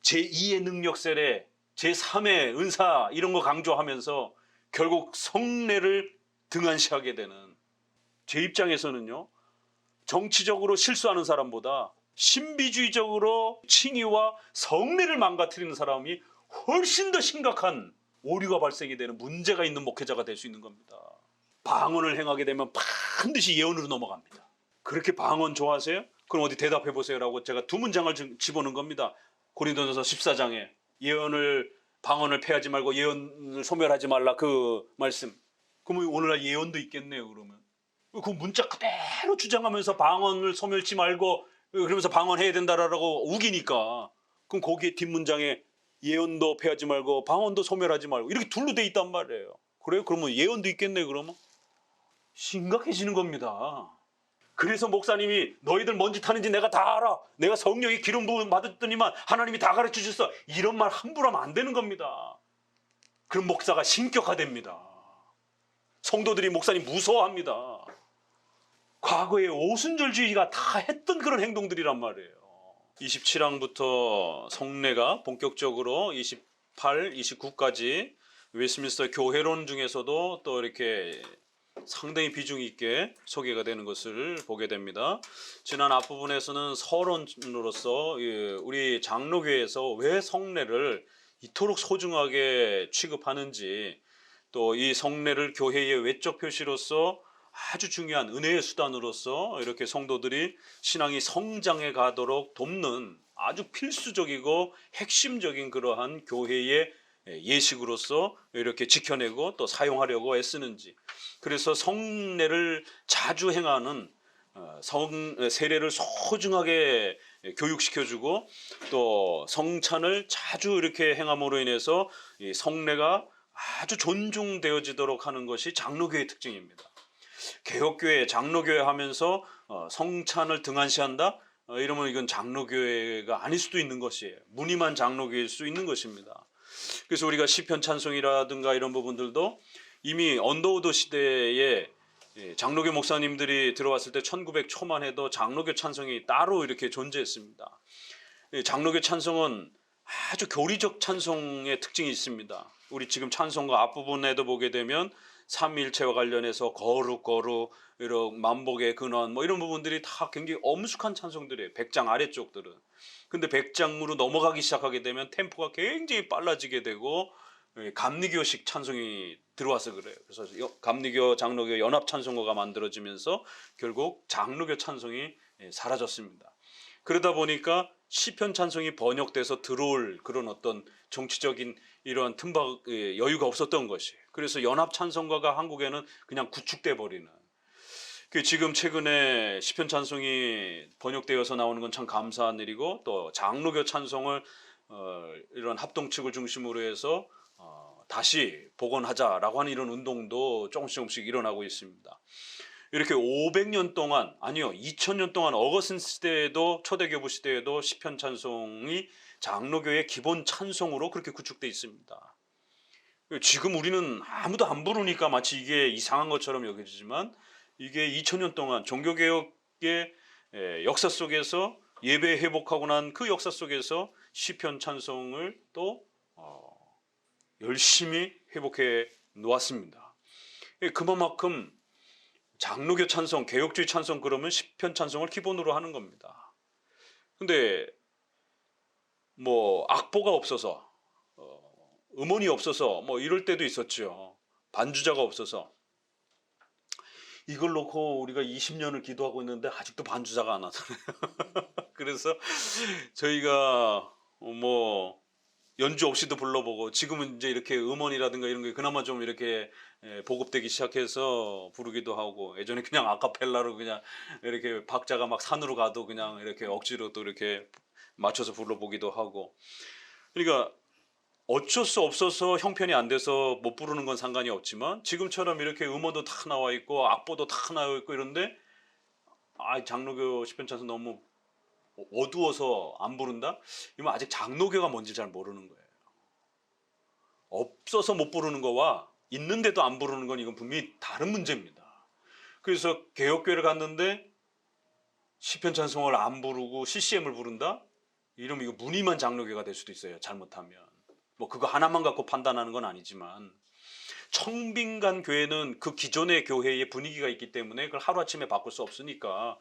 제2의 능력 세례, 제3의 은사 이런 거 강조하면서 결국 성례를 등한시하게 되는, 제 입장에서는요, 정치적으로 실수하는 사람보다 신비주의적으로 칭의와 성례를 망가뜨리는 사람이 훨씬 더 심각한 오류가 발생이 되는, 문제가 있는 목회자가 될 수 있는 겁니다. 방언을 행하게 되면 반드시 예언으로 넘어갑니다. 그렇게 방언 좋아하세요? 그럼 어디 대답해 보세요라고 제가 두 문장을 집어넣은 겁니다. 고린도전서 14장에 방언을 패하지 말고 예언을 소멸하지 말라, 그 말씀. 그러면 오늘날 예언도 있겠네요. 그러면 그 문자 그대로 주장하면서 방언을 소멸치 말고 그러면서 방언해야 된다라고 우기니까, 그럼 거기에 뒷문장에 예언도 패하지 말고 방언도 소멸하지 말고 이렇게 둘로 돼 있단 말이에요. 그래요? 그러면 예언도 있겠네. 그러면 심각해지는 겁니다. 그래서 목사님이 너희들 뭔 짓 하는지 내가 다 알아, 내가 성령의 기름 부음 받았더니만 하나님이 다 가르쳐 주셨어, 이런 말 함부로 하면 안 되는 겁니다. 그럼 목사가 신격화됩니다. 성도들이 목사님 무서워합니다. 과거에 오순절주의가 다 했던 그런 행동들이란 말이에요. 27항부터 성례가 본격적으로 28, 29까지 웨스트민스터 교회론 중에서도 또 이렇게 상당히 비중 있게 소개가 되는 것을 보게 됩니다. 지난 앞부분에서는 서론으로서 우리 장로교회에서 왜 성례를 이토록 소중하게 취급하는지, 또 이 성례를 교회의 외적 표시로서 아주 중요한 은혜의 수단으로서 이렇게 성도들이 신앙이 성장해 가도록 돕는 아주 필수적이고 핵심적인 그러한 교회의 예식으로서 이렇게 지켜내고 또 사용하려고 애쓰는지, 그래서 성례를 자주 행하는 세례를 소중하게 교육시켜주고 또 성찬을 자주 이렇게 행함으로 인해서 이 성례가 아주 존중되어지도록 하는 것이 장로교의 특징입니다. 개혁교회, 장로교회 하면서 성찬을 등한시한다? 이러면 이건 장로교회가 아닐 수도 있는 것이에요. 무늬만 장로교회일 수 있는 것입니다. 그래서 우리가 시편 찬송이라든가 이런 부분들도 이미 언더우드 시대에 장로교 목사님들이 들어왔을 때 1900 초만 해도 장로교 찬송이 따로 이렇게 존재했습니다. 장로교 찬송은 아주 교리적 찬송의 특징이 있습니다. 우리 지금 찬송가 앞부분에도 보게 되면 삼위일체와 관련해서 거룩 이런 만복의 근원 이런 부분들이 다 굉장히 엄숙한 찬송들이에요. 100장 아래쪽들은. 근데 100장으로 넘어가기 시작하게 되면 템포가 굉장히 빨라지게 되고 감리교식 찬송이 들어와서 그래요. 그래서 감리교 장로교 연합 찬송가가 만들어지면서 결국 장로교 찬송이 사라졌습니다. 그러다 보니까 시편 찬송이 번역돼서 들어올 그런 어떤 정치적인 이러한 틈박 여유가 없었던 것이. 그래서 연합 찬송가가 한국에는 그냥 구축돼 버리는. 지금 최근에 시편 찬송이 번역되어서 나오는 건 참 감사한 일이고, 또 장로교 찬송을 이런 합동측을 중심으로 해서 다시 복원하자라고 하는 이런 운동도 조금씩 일어나고 있습니다. 이렇게 500년 동안, 아니요 2000년 동안 어거스틴 시대에도, 초대교부 시대에도 시편 찬송이 장로교의 기본 찬송으로 그렇게 구축되어 있습니다. 지금 우리는 아무도 안 부르니까 마치 이게 이상한 것처럼 여겨지지만, 이게 2000년 동안 종교개혁의 역사 속에서 예배 회복하고 난 그 역사 속에서 시편 찬송을 또 열심히 회복해 놓았습니다. 그만큼 장로교 찬송, 개혁주의 찬송 그러면 시편 찬송을 기본으로 하는 겁니다. 근데 악보가 없어서 음원이 없어서 이럴 때도 있었죠. 반주자가 없어서. 이걸 놓고 우리가 20년을 기도하고 있는데 아직도 반주자가 안 하잖아요. 그래서 저희가 연주 없이도 불러보고, 지금은 이제 이렇게 음원이라든가 이런 게 그나마 좀 이렇게 보급되기 시작해서 부르기도 하고, 예전에 그냥 아카펠라로 그냥 이렇게 박자가 막 산으로 가도 그냥 이렇게 억지로 또 이렇게 맞춰서 불러보기도 하고. 그러니까 어쩔 수 없어서 형편이 안 돼서 못 부르는 건 상관이 없지만, 지금처럼 이렇게 음원도 다 나와 있고 악보도 다 나와 있고 이런데 장로교 시편 찬송 너무 어두워서 안 부른다? 이건 아직 장로교가 뭔지 잘 모르는 거예요. 없어서 못 부르는 거와 있는데도 안 부르는 건 이건 분명히 다른 문제입니다. 그래서 개혁교회를 갔는데 시편 찬송을 안 부르고 CCM을 부른다? 이러면 이거 무늬만 장로교가 될 수도 있어요. 잘못하면. 뭐 그거 하나만 갖고 판단하는 건 아니지만 청빈관 교회는 그 기존의 교회의 분위기가 있기 때문에 그걸 하루아침에 바꿀 수 없으니까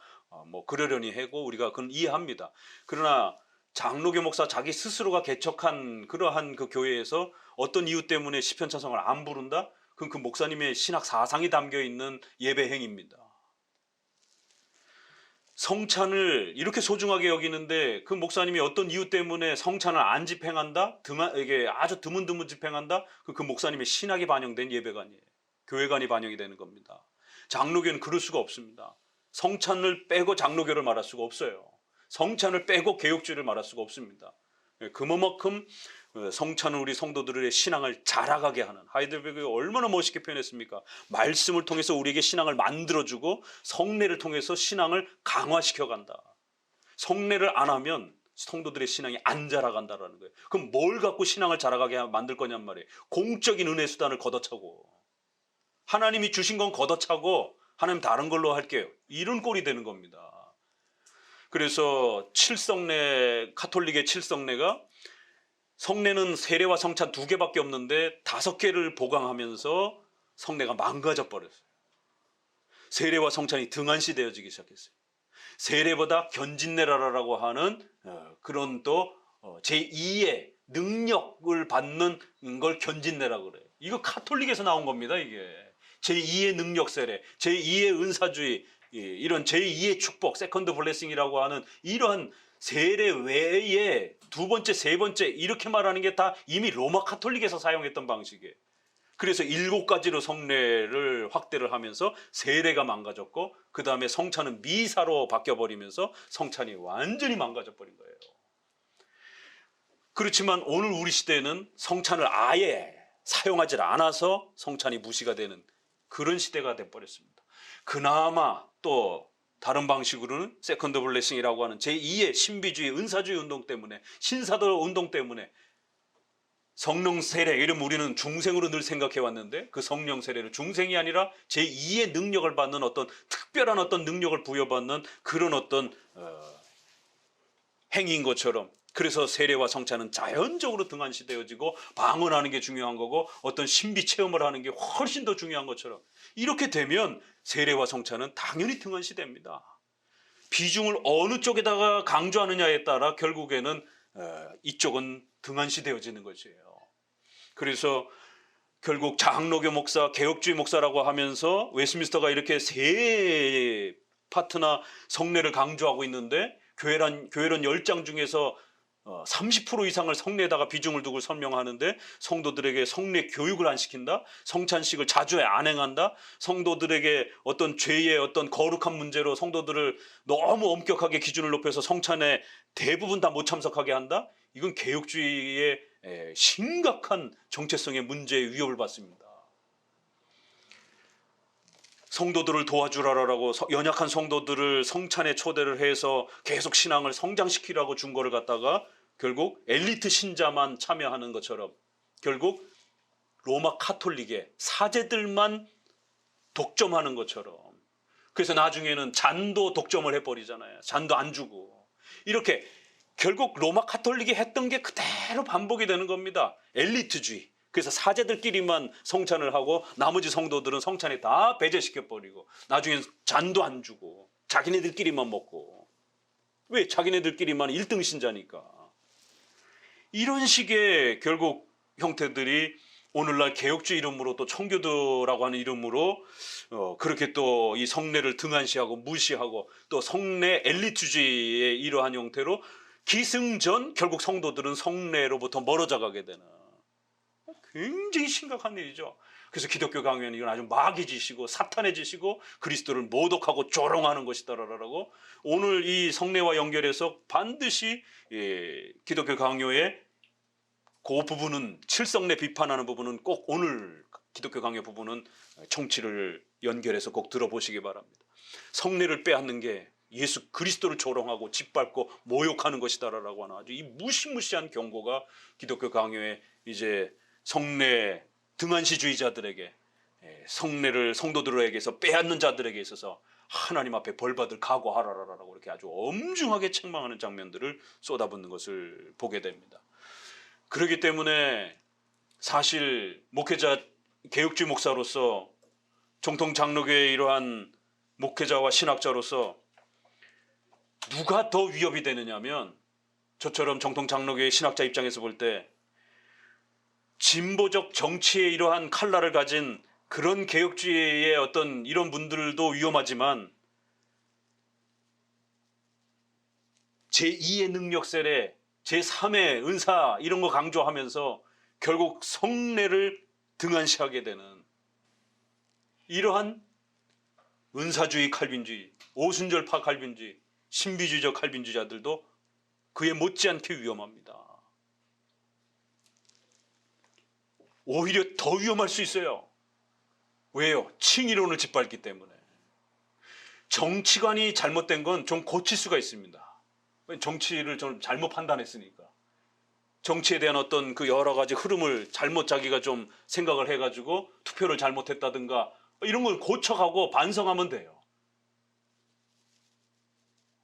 뭐 그러려니 하고 우리가 그건 이해합니다. 그러나 장로교 목사 자기 스스로가 개척한 그러한 그 교회에서 어떤 이유 때문에 시편 찬송을 안 부른다? 그건 그 목사님의 신학 사상이 담겨 있는 예배 행위입니다. 성찬을 이렇게 소중하게 여기는데 그 목사님이 어떤 이유 때문에 성찬을 안 집행한다? 이게 아주 드문드문 집행한다? 그 목사님의 신학이 반영된 예배가 아니에요. 교회관이 반영이 되는 겁니다. 장로교는 그럴 수가 없습니다. 성찬을 빼고 장로교를 말할 수가 없어요. 성찬을 빼고 개혁주의를 말할 수가 없습니다. 그만큼 성찬은 우리 성도들의 신앙을 자라가게 하는, 하이델베르크가 얼마나 멋있게 표현했습니까? 말씀을 통해서 우리에게 신앙을 만들어주고 성례를 통해서 신앙을 강화시켜간다. 성례를 안 하면 성도들의 신앙이 안 자라간다라는 거예요. 그럼 뭘 갖고 신앙을 자라가게 만들 거냔 말이에요. 공적인 은혜 수단을 걷어차고, 하나님이 주신 건 걷어차고 하나님 다른 걸로 할게요, 이런 꼴이 되는 겁니다. 그래서 칠성례, 카톨릭의 칠성례가 성례는 세례와 성찬 2개밖에 없는데 5개를 보강하면서 성례가 망가져 버렸어요. 세례와 성찬이 등한시되어지기 시작했어요. 세례보다 견진례라고 하는 그런 또 제2의 능력을 받는 걸 견진례라고 그래요. 이거 카톨릭에서 나온 겁니다. 이게 제2의 능력 세례, 제2의 은사주의, 이런 제2의 축복, 세컨드 블레싱이라고 하는 이러한 세례 외에 2번째, 3번째 이렇게 말하는 게 다 이미 로마 카톨릭에서 사용했던 방식이에요. 그래서 7가지로 성례를 확대를 하면서 세례가 망가졌고 그 다음에 성찬은 미사로 바뀌어버리면서 성찬이 완전히 망가져버린 거예요. 그렇지만 오늘 우리 시대에는 성찬을 아예 사용하지 않아서 성찬이 무시가 되는 그런 시대가 돼버렸습니다. 그나마 또 다른 방식으로는 세컨드 블레싱이라고 하는 제2의 신비주의, 은사주의 운동 때문에, 신사도 운동 때문에 성령 세례, 이러면 우리는 중생으로 늘 생각해 왔는데 그 성령 세례를 중생이 아니라 제2의 능력을 받는 어떤 특별한 어떤 능력을 부여받는 그런 어떤 행위인 것처럼, 그래서 세례와 성찬은 자연적으로 등한시되어지고 방언하는 게 중요한 거고 어떤 신비 체험을 하는 게 훨씬 더 중요한 것처럼, 이렇게 되면 세례와 성찬은 당연히 등한시됩니다. 비중을 어느 쪽에다가 강조하느냐에 따라 결국에는 이쪽은 등한시되어지는 것이에요. 그래서 결국 장로교 목사, 개혁주의 목사라고 하면서 웨스민스터가 이렇게 3파트나 성례를 강조하고 있는데 교회론 10장 중에서 30% 이상을 성례에다가 비중을 두고 설명하는데 성도들에게 성례 교육을 안 시킨다, 성찬식을 자주 안 행한다, 성도들에게 어떤 죄의 어떤 거룩한 문제로 성도들을 너무 엄격하게 기준을 높여서 성찬에 대부분 다 못 참석하게 한다. 이건 개혁주의의 심각한 정체성의 문제의 위협을 받습니다. 성도들을 도와주라라고 연약한 성도들을 성찬에 초대를 해서 계속 신앙을 성장시키라고 준 거를 갖다가 결국 엘리트 신자만 참여하는 것처럼 결국 로마 카톨릭의 사제들만 독점하는 것처럼, 그래서 나중에는 잔도 독점을 해버리잖아요. 잔도 안 주고. 이렇게 결국 로마 카톨릭이 했던 게 그대로 반복이 되는 겁니다. 엘리트주의. 그래서 사제들끼리만 성찬을 하고 나머지 성도들은 성찬에 다 배제시켜버리고 나중엔 잔도 안 주고 자기네들끼리만 먹고. 왜? 자기네들끼리만 1등 신자니까. 이런 식의 결국 형태들이 오늘날 개혁주의 이름으로 또 청교도라고 하는 이름으로 그렇게 또 이 성례를 등한시하고 무시하고 또 성례 엘리트주의의 이러한 형태로 기승전 결국 성도들은 성례로부터 멀어져 가게 되는 굉장히 심각한 일이죠. 그래서 기독교 강요는 이건 아주 마귀 짓이고 사탄의 짓이고 그리스도를 모독하고 조롱하는 것이다라고 오늘 이 성례와 연결해서 반드시 기독교 강요의 그 부분은 칠성례 비판하는 부분은 꼭 오늘 기독교 강요 부분은 청취를 연결해서 꼭 들어보시기 바랍니다. 성례를 빼앗는 게 예수 그리스도를 조롱하고 짓밟고 모욕하는 것이다라고 하는 아주 이 무시무시한 경고가 기독교 강요의 이제 성례 등한시주의자들에게 성례를 성도들에게서 빼앗는 자들에게 있어서 하나님 앞에 벌받을 각오하라라라고 이렇게 아주 엄중하게 책망하는 장면들을 쏟아붓는 것을 보게 됩니다. 그렇기 때문에 사실 목회자 개혁주의 목사로서 정통 장로교의 이러한 목회자와 신학자로서 누가 더 위협이 되느냐면 저처럼 정통 장로교의 신학자 입장에서 볼 때 진보적 정치의 이러한 칼날을 가진 그런 개혁주의의 어떤 이런 분들도 위험하지만 제2의 능력 세례, 제3의 은사 이런 거 강조하면서 결국 성례를 등한시하게 되는 이러한 은사주의 칼빈주의, 오순절파 칼빈주의, 신비주의적 칼빈주의자들도 그에 못지않게 위험합니다. 오히려 더 위험할 수 있어요. 왜요? 칭의론을 짓밟기 때문에. 정치관이 잘못된 건 좀 고칠 수가 있습니다. 정치를 좀 잘못 판단했으니까. 정치에 대한 어떤 그 여러 가지 흐름을 잘못 자기가 좀 생각을 해가지고 투표를 잘못했다든가 이런 걸 고쳐가고 반성하면 돼요.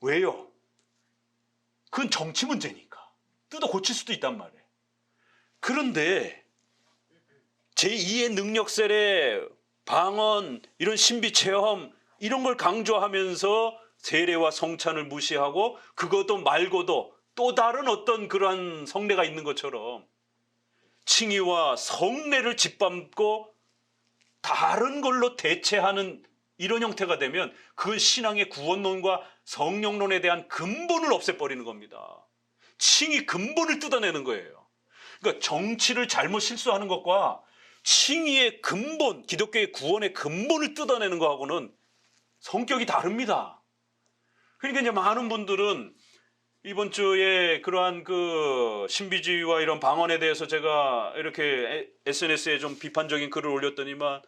왜요? 그건 정치 문제니까. 뜯어 고칠 수도 있단 말이에요. 그런데 제2의 능력 세례, 방언, 이런 신비 체험 이런 걸 강조하면서 세례와 성찬을 무시하고 그것도 말고도 또 다른 어떤 그러한 성례가 있는 것처럼 칭의와 성례를 짓밟고 다른 걸로 대체하는 이런 형태가 되면 그건 신앙의 구원론과 성령론에 대한 근본을 없애버리는 겁니다. 칭의 근본을 뜯어내는 거예요. 그러니까 정치를 잘못 실수하는 것과 칭의의 근본, 기독교의 구원의 근본을 뜯어내는 것하고는 성격이 다릅니다. 그러니까 이제 많은 분들은 이번 주에 그러한 그 신비주의와 이런 방언에 대해서 제가 이렇게 SNS에 좀 비판적인 글을 올렸더니만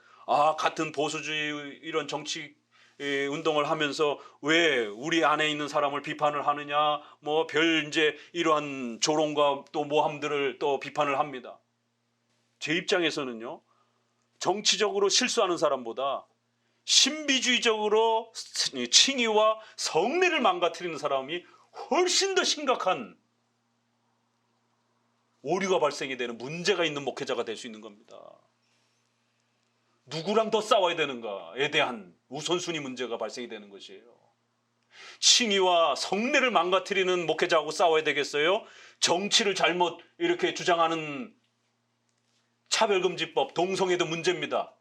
같은 보수주의 이런 정치 운동을 하면서 왜 우리 안에 있는 사람을 비판을 하느냐 뭐 별 이제 이러한 조롱과 또 모함들을 또 비판을 합니다. 제 입장에서는요, 정치적으로 실수하는 사람보다 신비주의적으로 칭의와 성례를 망가뜨리는 사람이 훨씬 더 심각한 오류가 발생이 되는 문제가 있는 목회자가 될 수 있는 겁니다. 누구랑 더 싸워야 되는가에 대한 우선순위 문제가 발생이 되는 것이에요. 칭의와 성례를 망가뜨리는 목회자하고 싸워야 되겠어요? 정치를 잘못 이렇게 주장하는 차별금지법, 동성애도 문제입니다.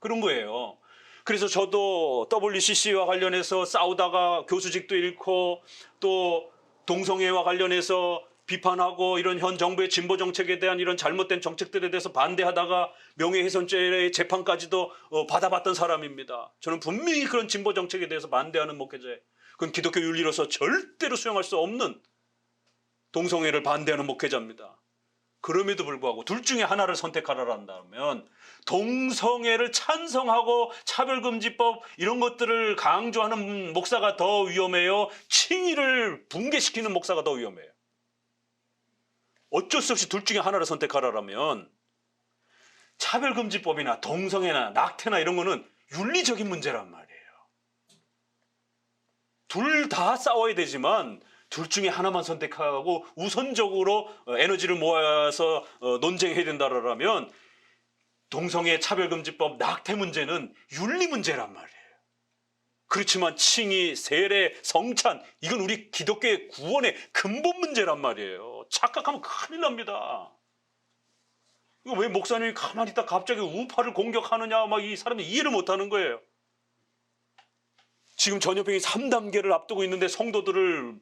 그런 거예요. 그래서 저도 WCC와 관련해서 싸우다가 교수직도 잃고 또 동성애와 관련해서 비판하고 이런 현 정부의 진보 정책에 대한 이런 잘못된 정책들에 대해서 반대하다가 명예훼손죄의 재판까지도 받아봤던 사람입니다. 저는 분명히 그런 진보 정책에 대해서 반대하는 목회자예요. 그건 기독교 윤리로서 절대로 수용할 수 없는 동성애를 반대하는 목회자입니다. 그럼에도 불구하고 둘 중에 하나를 선택하라고 한다면 동성애를 찬성하고 차별금지법 이런 것들을 강조하는 목사가 더 위험해요? 칭의를 붕괴시키는 목사가 더 위험해요? 어쩔 수 없이 둘 중에 하나를 선택하라면 차별금지법이나 동성애나 낙태나 이런 거는 윤리적인 문제란 말이에요. 둘 다 싸워야 되지만 둘 중에 하나만 선택하고 우선적으로 에너지를 모아서 논쟁해야 된다라면 동성애 차별금지법 낙태 문제는 윤리 문제란 말이에요. 그렇지만 칭의, 세례, 성찬 이건 우리 기독교의 구원의 근본 문제란 말이에요. 착각하면 큰일 납니다. 이거 왜 목사님이 가만히 있다 갑자기 우파를 공격하느냐 막 이 사람이 이해를 못하는 거예요. 지금 전염병이 3단계를 앞두고 있는데 성도들을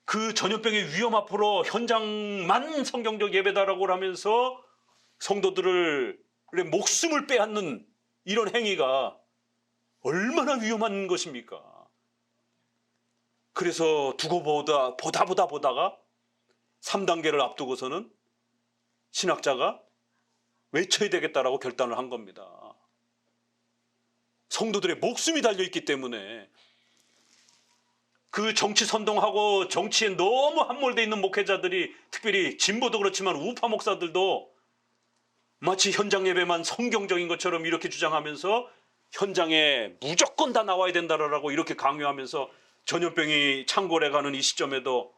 그 전염병의 위험 앞으로 현장만 성경적 예배다라고 하면서 성도들을 목숨을 빼앗는 이런 행위가 얼마나 위험한 것입니까? 그래서 두고 보다가 3단계를 앞두고서는 신학자가 외쳐야 되겠다라고 결단을 한 겁니다. 성도들의 목숨이 달려있기 때문에 그 정치 선동하고 정치에 너무 함몰되어 있는 목회자들이 특별히 진보도 그렇지만 우파 목사들도 마치 현장 예배만 성경적인 것처럼 이렇게 주장하면서 현장에 무조건 다 나와야 된다라고 이렇게 강요하면서 전염병이 창궐해가는 이 시점에도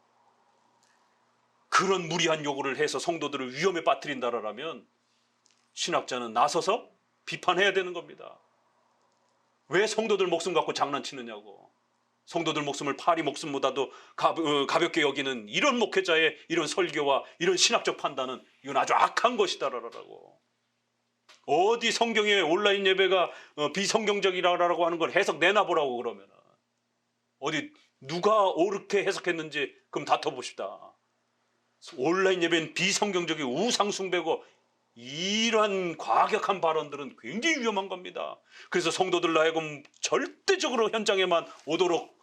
그런 무리한 요구를 해서 성도들을 위험에 빠뜨린다라면 신학자는 나서서 비판해야 되는 겁니다. 왜 성도들 목숨 갖고 장난치느냐고. 성도들 목숨을 파리 목숨보다도 가볍게 여기는 이런 목회자의 이런 설교와 이런 신학적 판단은 이건 아주 악한 것이다라고. 어디 성경에 온라인 예배가 비성경적이라고 하는 걸 해석 내놔보라고 그러면 어디 누가 옳게 해석했는지 그럼 다퉈봅시다. 온라인 예배는 비성경적이고 우상숭배고 이러한 과격한 발언들은 굉장히 위험한 겁니다. 그래서 성도들 하여금 절대적으로 현장에만 오도록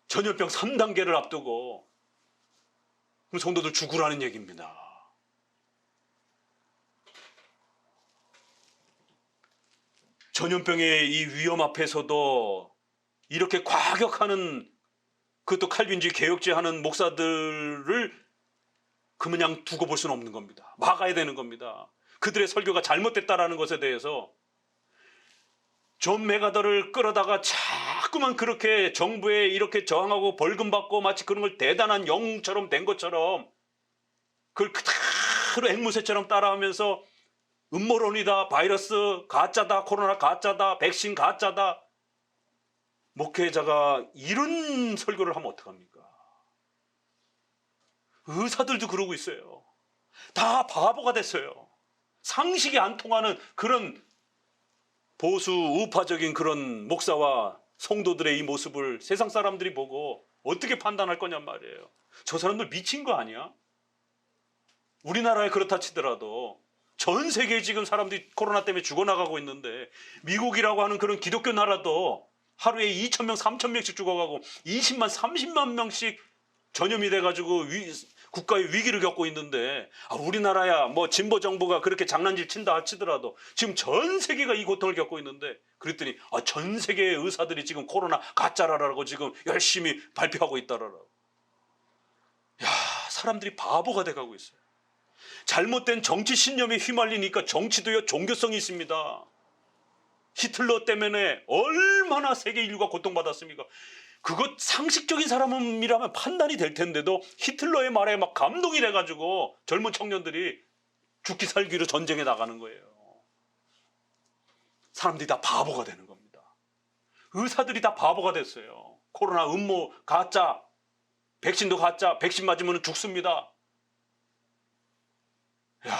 전염병 3단계를 앞두고 그럼 성도들 죽으라는 얘기입니다. 전염병의 이 위험 앞에서도 이렇게 과격하는 그것도 칼빈주의 개혁주의 하는 목사들을 그냥 두고 볼 수는 없는 겁니다. 막아야 되는 겁니다. 그들의 설교가 잘못됐다라는 것에 대해서 존 맥아더를 끌어다가 자꾸만 그렇게 정부에 이렇게 저항하고 벌금 받고 마치 그런 걸 대단한 영웅처럼 된 것처럼 그걸 그대로 앵무새처럼 따라하면서 음모론이다, 바이러스 가짜다, 코로나 가짜다, 백신 가짜다. 목회자가 이런 설교를 하면 어떡합니까? 의사들도 그러고 있어요. 다 바보가 됐어요. 상식이 안 통하는 그런 보수 우파적인 그런 목사와 성도들의 이 모습을 세상 사람들이 보고 어떻게 판단할 거냔 말이에요. 저 사람들 미친 거 아니야? 우리나라에 그렇다 치더라도 전 세계에 지금 사람들이 코로나 때문에 죽어나가고 있는데 미국이라고 하는 그런 기독교 나라도 하루에 2,000명, 3,000명씩 죽어가고 20만, 30만 명씩 전염이 돼가지고 국가의 위기를 겪고 있는데 우리나라야 뭐 진보 정부가 그렇게 장난질 친다 치더라도 지금 전 세계가 이 고통을 겪고 있는데 그랬더니 전 세계의 의사들이 지금 코로나 가짜라라고 지금 열심히 발표하고 있다라고. 야, 사람들이 바보가 돼가고 있어요. 잘못된 정치 신념에 휘말리니까 정치도요 종교성이 있습니다. 히틀러 때문에 얼마나 세계 인류가 고통받았습니까? 그것 상식적인 사람이라면 판단이 될 텐데도 히틀러의 말에 막 감동이 돼가지고 젊은 청년들이 죽기 살기로 전쟁에 나가는 거예요. 사람들이 다 바보가 되는 겁니다. 의사들이 다 바보가 됐어요. 코로나 음모 가짜, 백신도 가짜, 백신 맞으면 죽습니다. 야,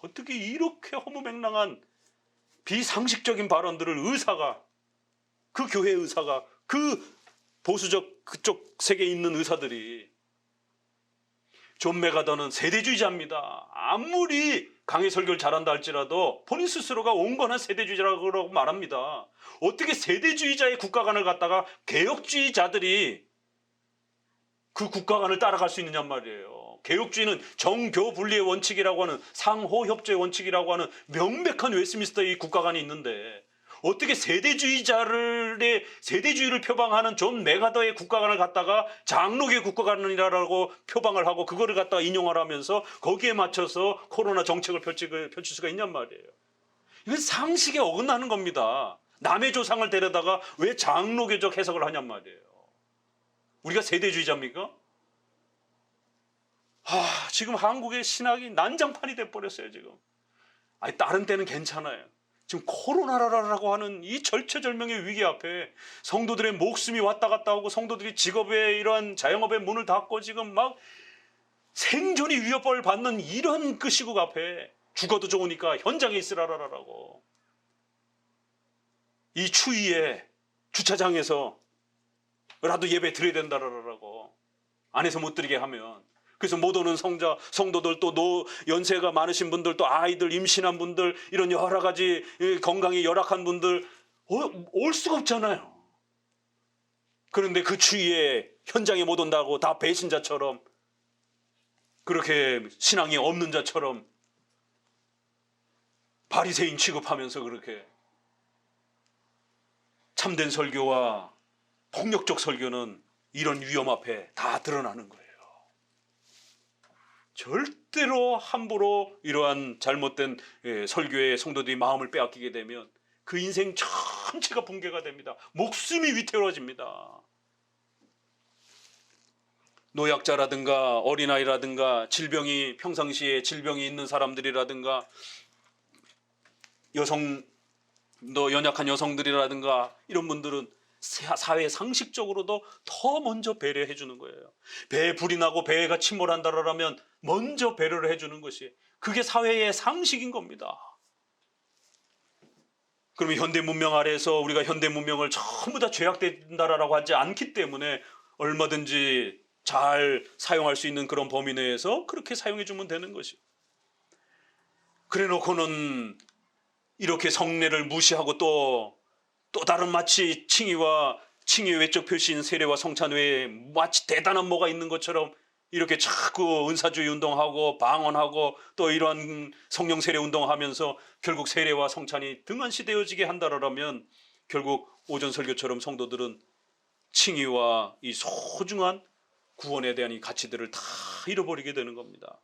어떻게 이렇게 허무맹랑한 비상식적인 발언들을 의사가, 그 교회 의사가, 그 보수적 그쪽 세계에 있는 의사들이. 존 맥아더는 세대주의자입니다. 아무리 강의 설교를 잘한다 할지라도 본인 스스로가 온건한 세대주의자라고 말합니다. 어떻게 세대주의자의 국가관을 갖다가 개혁주의자들이 그 국가관을 따라갈 수 있느냐 말이에요. 개혁주의는 정교 분리의 원칙이라고 하는 상호협조의 원칙이라고 하는 명백한 웨스트민스터의 국가관이 있는데 어떻게 세대주의를 표방하는 존 맥아더의 국가관을 갖다가 장로교의 국가관이라고 표방을 하고 그거를 갖다가 인용을 하면서 거기에 맞춰서 코로나 정책을 펼칠 수가 있냔 말이에요. 이건 상식에 어긋나는 겁니다. 남의 조상을 데려다가 왜 장로교적 해석을 하냔 말이에요. 우리가 세대주의자입니까? 지금 한국의 신학이 난장판이 돼버렸어요 지금. 다른 때는 괜찮아요. 지금 코로나라고 하는 이 절체절명의 위기 앞에 성도들의 목숨이 왔다 갔다 하고 성도들이 직업의 이러한 자영업의 문을 닫고 지금 막 생존이 위협을 받는 이런 그 시국 앞에 죽어도 좋으니까 현장에 있으라라고. 이 추위에 주차장에서 라도 예배 드려야 된다라고. 안에서 못 드리게 하면. 그래서 못 오는 성도들 또 연세가 많으신 분들 또 아이들 임신한 분들 이런 여러 가지 건강이 열악한 분들 올 수가 없잖아요. 그런데 그 추위에 현장에 못 온다고 다 배신자처럼 그렇게 신앙이 없는 자처럼 바리새인 취급하면서 그렇게 참된 설교와 폭력적 설교는 이런 위험 앞에 다 드러나는 거예요. 절대로 함부로 이러한 잘못된 설교에 성도들이 마음을 빼앗기게 되면 그 인생 전체가 붕괴가 됩니다. 목숨이 위태로워집니다. 노약자라든가 어린아이라든가 평상시에 질병이 있는 사람들이라든가 연약한 여성들이라든가 이런 분들은 사회 상식적으로도 더 먼저 배려해 주는 거예요. 배에 불이 나고 배가 침몰한다라면 먼저 배려를 해주는 것이 그게 사회의 상식인 겁니다. 그러면 현대 문명 아래에서 우리가 현대 문명을 전부 다 죄악된다라고 하지 않기 때문에 얼마든지 잘 사용할 수 있는 그런 범위 내에서 그렇게 사용해 주면 되는 것이요. 그래 놓고는 이렇게 성례를 무시하고 또 다른 마치 칭의의 외적 표시인 세례와 성찬 외에 마치 대단한 뭐가 있는 것처럼 이렇게 자꾸 은사주의 운동하고 방언하고 또 이러한 성령 세례 운동하면서 결국 세례와 성찬이 등한시되어지게 한다라면 결국 오전 설교처럼 성도들은 칭의와 이 소중한 구원에 대한 이 가치들을 다 잃어버리게 되는 겁니다.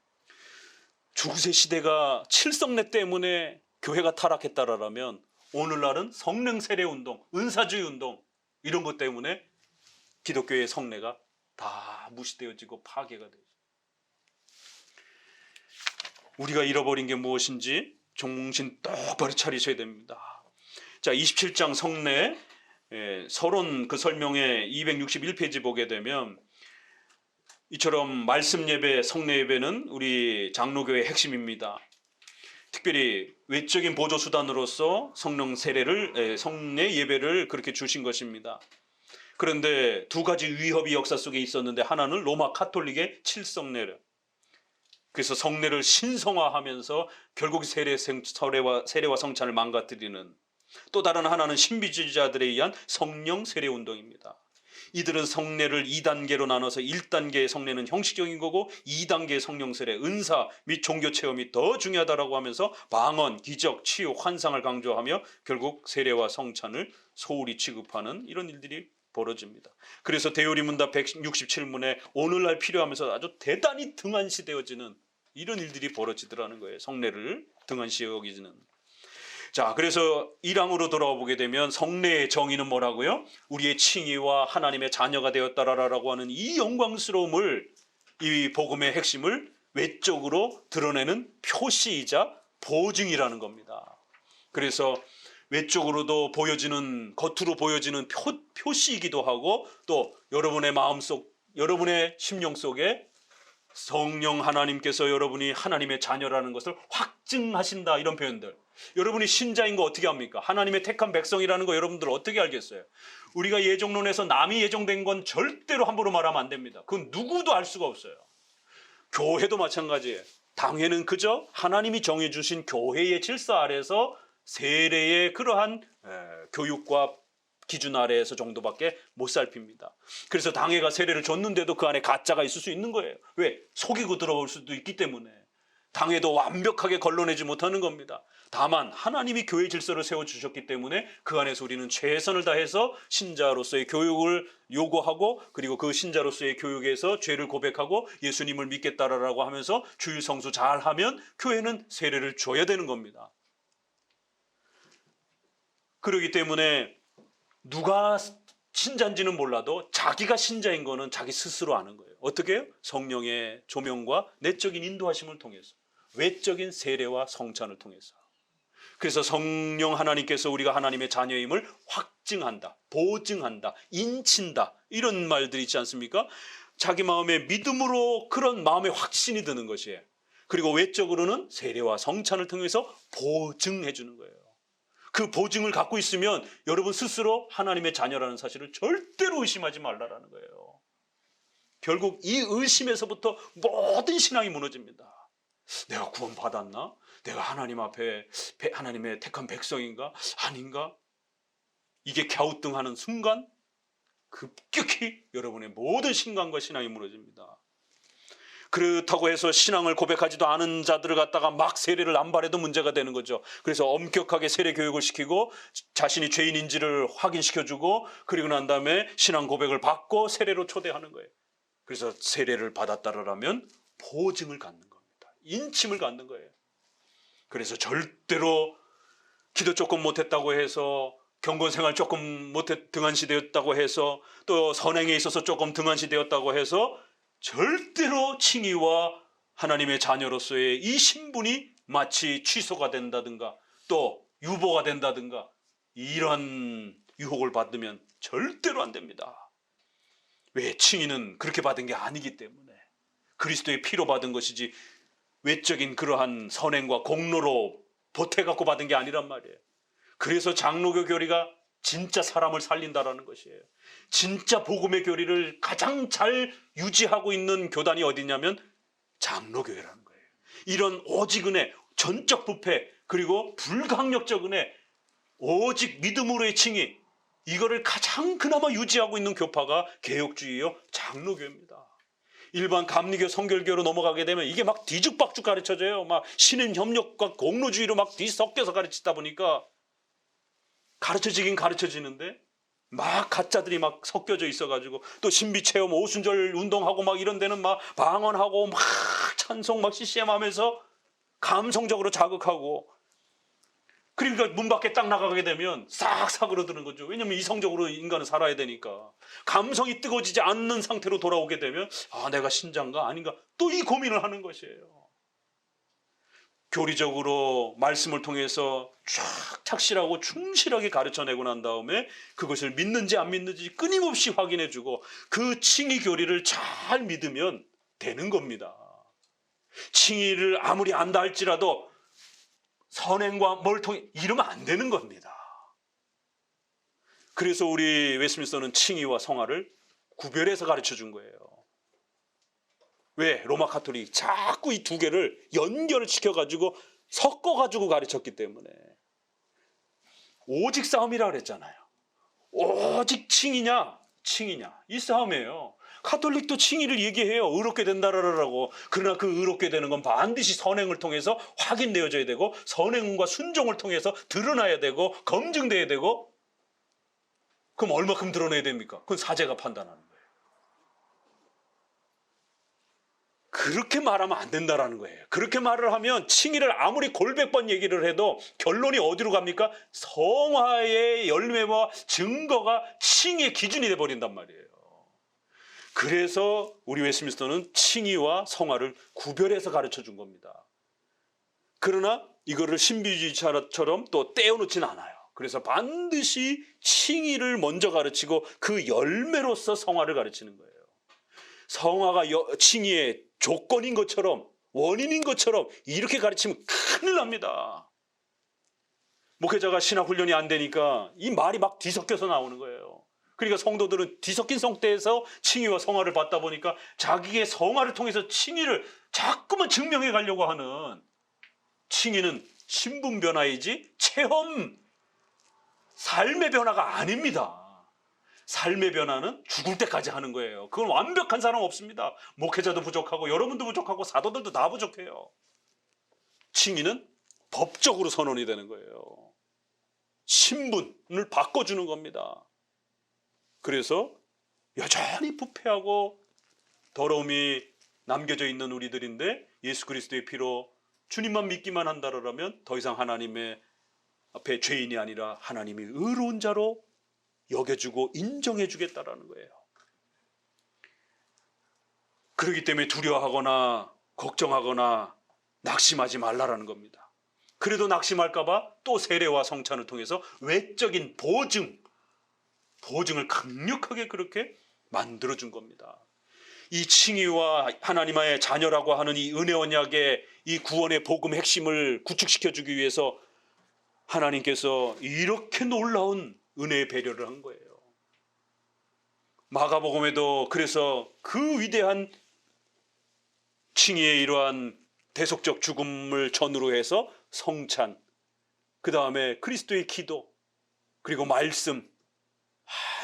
중세 시대가 칠성례 때문에 교회가 타락했다라면 오늘날은 성령 세례 운동, 은사주의 운동 이런 것 때문에 기독교의 성례가 다 무시되어지고 파괴가 되죠. 우리가 잃어버린 게 무엇인지 정신 똑바로 차리셔야 됩니다. 자, 27장 성례 서론 그 설명에 261페이지 보게 되면 이처럼 말씀 예배, 성례 예배는 우리 장로교의 핵심입니다. 특별히 외적인 보조 수단으로서 성례 예배를 그렇게 주신 것입니다. 그런데 두 가지 위협이 역사 속에 있었는데 하나는 로마 카톨릭의 칠성례. 그래서 성례를 신성화하면서 결국 세례와 성찬을 망가뜨리는 또 다른 하나는 신비주의자들에 의한 성령 세례 운동입니다. 이들은 성례를 2단계로 나눠서 1단계의 성례는 형식적인 거고 2단계의 성령 세례, 은사 및 종교 체험이 더 중요하다라고 하면서 방언, 기적, 치유, 환상을 강조하며 결국 세례와 성찬을 소홀히 취급하는 이런 일들이 벌어집니다. 그래서 대요리문답 167문에 오늘날 필요하면서 아주 대단히 등한시되어지는 이런 일들이 벌어지더라는 거예요. 성례를 등한시 여기지는. 자, 그래서 1항으로 돌아와 보게 되면 성례의 정의는 뭐라고요? 우리의 칭의와 하나님의 자녀가 되었다라고 하는 이 영광스러움을, 이 복음의 핵심을 외적으로 드러내는 표시이자 보증이라는 겁니다. 그래서 외적으로도 겉으로 보여지는 표시이기도 하고 또 여러분의 마음속, 여러분의 심령 속에 성령 하나님께서 여러분이 하나님의 자녀라는 것을 확증하신다, 이런 표현들. 여러분이 신자인 거 어떻게 합니까? 하나님의 택한 백성이라는 거 여러분들 어떻게 알겠어요? 우리가 예정론에서 남이 예정된 건 절대로 함부로 말하면 안 됩니다. 그건 누구도 알 수가 없어요. 교회도 마찬가지예요. 당회는 그저 하나님이 정해주신 교회의 질서 아래에서 세례의 그러한 교육과 기준 아래에서 정도밖에 못 살핍니다. 그래서 당회가 세례를 줬는데도 그 안에 가짜가 있을 수 있는 거예요. 왜? 속이고 들어올 수도 있기 때문에. 당회도 완벽하게 걸러내지 못하는 겁니다. 다만 하나님이 교회 질서를 세워주셨기 때문에 그 안에서 우리는 최선을 다해서 신자로서의 교육을 요구하고 그리고 그 신자로서의 교육에서 죄를 고백하고 예수님을 믿겠다라고 하면서 주일 성수 잘하면 교회는 세례를 줘야 되는 겁니다. 그렇기 때문에 누가 신자인지는 몰라도 자기가 신자인 거는 자기 스스로 아는 거예요. 어떻게 해요? 성령의 조명과 내적인 인도하심을 통해서, 외적인 세례와 성찬을 통해서. 그래서 성령 하나님께서 우리가 하나님의 자녀임을 확증한다, 보증한다, 인친다, 이런 말들이 있지 않습니까? 자기 마음의 믿음으로 그런 마음의 확신이 드는 것이에요. 그리고 외적으로는 세례와 성찬을 통해서 보증해 주는 거예요. 그 보증을 갖고 있으면 여러분 스스로 하나님의 자녀라는 사실을 절대로 의심하지 말라라는 거예요. 결국 이 의심에서부터 모든 신앙이 무너집니다. 내가 구원 받았나? 내가 하나님 앞에 하나님의 택한 백성인가? 아닌가? 이게 갸우뚱하는 순간 급격히 여러분의 모든 신앙과 신앙이 무너집니다. 그렇다고 해서 신앙을 고백하지도 않은 자들을 갖다가 막 세례를 안 바래도 문제가 되는 거죠. 그래서 엄격하게 세례 교육을 시키고 자신이 죄인인지를 확인시켜주고 그리고 난 다음에 신앙 고백을 받고 세례로 초대하는 거예요. 그래서 세례를 받았다라면 보증을 갖는 겁니다. 인침을 갖는 거예요. 그래서 절대로 기도 조금 못했다고 해서, 경건생활 조금 등한시되었다고 해서, 또 선행에 있어서 조금 등한시되었다고 해서 절대로 칭의와 하나님의 자녀로서의 이 신분이 마치 취소가 된다든가 또 유보가 된다든가 이런 유혹을 받으면 절대로 안 됩니다. 왜? 칭의는 그렇게 받은 게 아니기 때문에, 그리스도의 피로 받은 것이지 외적인 그러한 선행과 공로로 보태갖고 받은 게 아니란 말이에요. 그래서 장로교 교리가 진짜 사람을 살린다라는 것이에요. 진짜 복음의 교리를 가장 잘 유지하고 있는 교단이 어디냐면 장로교회라는 거예요. 이런 오직 은혜, 전적 부패, 그리고 불강력적 은혜, 오직 믿음으로의 칭의, 이거를 가장 그나마 유지하고 있는 교파가 개혁주의요 장로교입니다. 일반 감리교 성결교로 넘어가게 되면 이게 막 뒤죽박죽 가르쳐져요. 막 신인 협력과 공로주의로 막 뒤섞여서 가르치다 보니까 가르쳐지긴 가르쳐지는데 막 가짜들이 막 섞여져 있어가지고, 또 신비체험 오순절 운동하고 막 이런 데는 막 방언하고 막 찬송 막 CCM 하면서 감성적으로 자극하고, 그러니까 문 밖에 딱 나가게 되면 싹 사그러드는 거죠. 왜냐면 이성적으로 인간은 살아야 되니까. 감성이 뜨거워지지 않는 상태로 돌아오게 되면 내가 신자인가 아닌가 또 이 고민을 하는 것이에요. 교리적으로 말씀을 통해서 쫙 착실하고 충실하게 가르쳐내고 난 다음에 그것을 믿는지 안 믿는지 끊임없이 확인해주고 그 칭의 교리를 잘 믿으면 되는 겁니다. 칭의를 아무리 안다 할지라도 선행과 뭘 통해 이러면 안 되는 겁니다. 그래서 우리 웨스민스터는 칭의와 성화를 구별해서 가르쳐준 거예요. 왜? 로마 카톨릭이 자꾸 이 두 개를 연결을 시켜가지고 섞어가지고 가르쳤기 때문에. 오직 싸움이라 그랬잖아요. 오직 칭의냐 이 싸움이에요. 카톨릭도 칭의를 얘기해요. 의롭게 된다라고. 그러나 그 의롭게 되는 건 반드시 선행을 통해서 확인되어져야 되고, 선행과 순종을 통해서 드러나야 되고 검증돼야 되고. 그럼 얼마큼 드러내야 됩니까? 그건 사제가 판단하는 거예요. 그렇게 말하면 안 된다라는 거예요. 그렇게 말을 하면 칭의를 아무리 골백 번 얘기를 해도 결론이 어디로 갑니까? 성화의 열매와 증거가 칭의의 기준이 돼버린단 말이에요. 그래서 우리 웨스민스터는 칭의와 성화를 구별해서 가르쳐준 겁니다. 그러나 이거를 신비주의처럼 또 떼어놓지는 않아요. 그래서 반드시 칭의를 먼저 가르치고 그 열매로서 성화를 가르치는 거예요. 성화가 칭의의 조건인 것처럼, 원인인 것처럼 이렇게 가르치면 큰일 납니다. 목회자가 신학훈련이 안 되니까 이 말이 막 뒤섞여서 나오는 거예요. 그러니까 성도들은 뒤섞인 상태에서 칭의와 성화를 받다 보니까 자기의 성화를 통해서 칭의를 자꾸만 증명해 가려고 하는, 칭의는 신분 변화이지 체험, 삶의 변화가 아닙니다. 삶의 변화는 죽을 때까지 하는 거예요. 그건 완벽한 사람 없습니다. 목회자도 부족하고 여러분도 부족하고 사도들도 다 부족해요. 칭의는 법적으로 선언이 되는 거예요. 신분을 바꿔주는 겁니다. 그래서 여전히 부패하고 더러움이 남겨져 있는 우리들인데 예수 그리스도의 피로 주님만 믿기만 한다라면 더 이상 하나님의 앞에 죄인이 아니라 하나님이 의로운 자로 여겨주고 인정해주겠다라는 거예요. 그렇기 때문에 두려워하거나 걱정하거나 낙심하지 말라라는 겁니다. 그래도 낙심할까봐 또 세례와 성찬을 통해서 외적인 보증을 강력하게 그렇게 만들어준 겁니다. 이 칭의와 하나님의 자녀라고 하는 이 은혜 언약의 이 구원의 복음 핵심을 구축시켜주기 위해서 하나님께서 이렇게 놀라운 은혜의 배려를 한 거예요. 마가복음에도 그래서 그 위대한 칭의의 이러한 대속적 죽음을 전후로 해서 성찬, 그 다음에 그리스도의 기도, 그리고 말씀,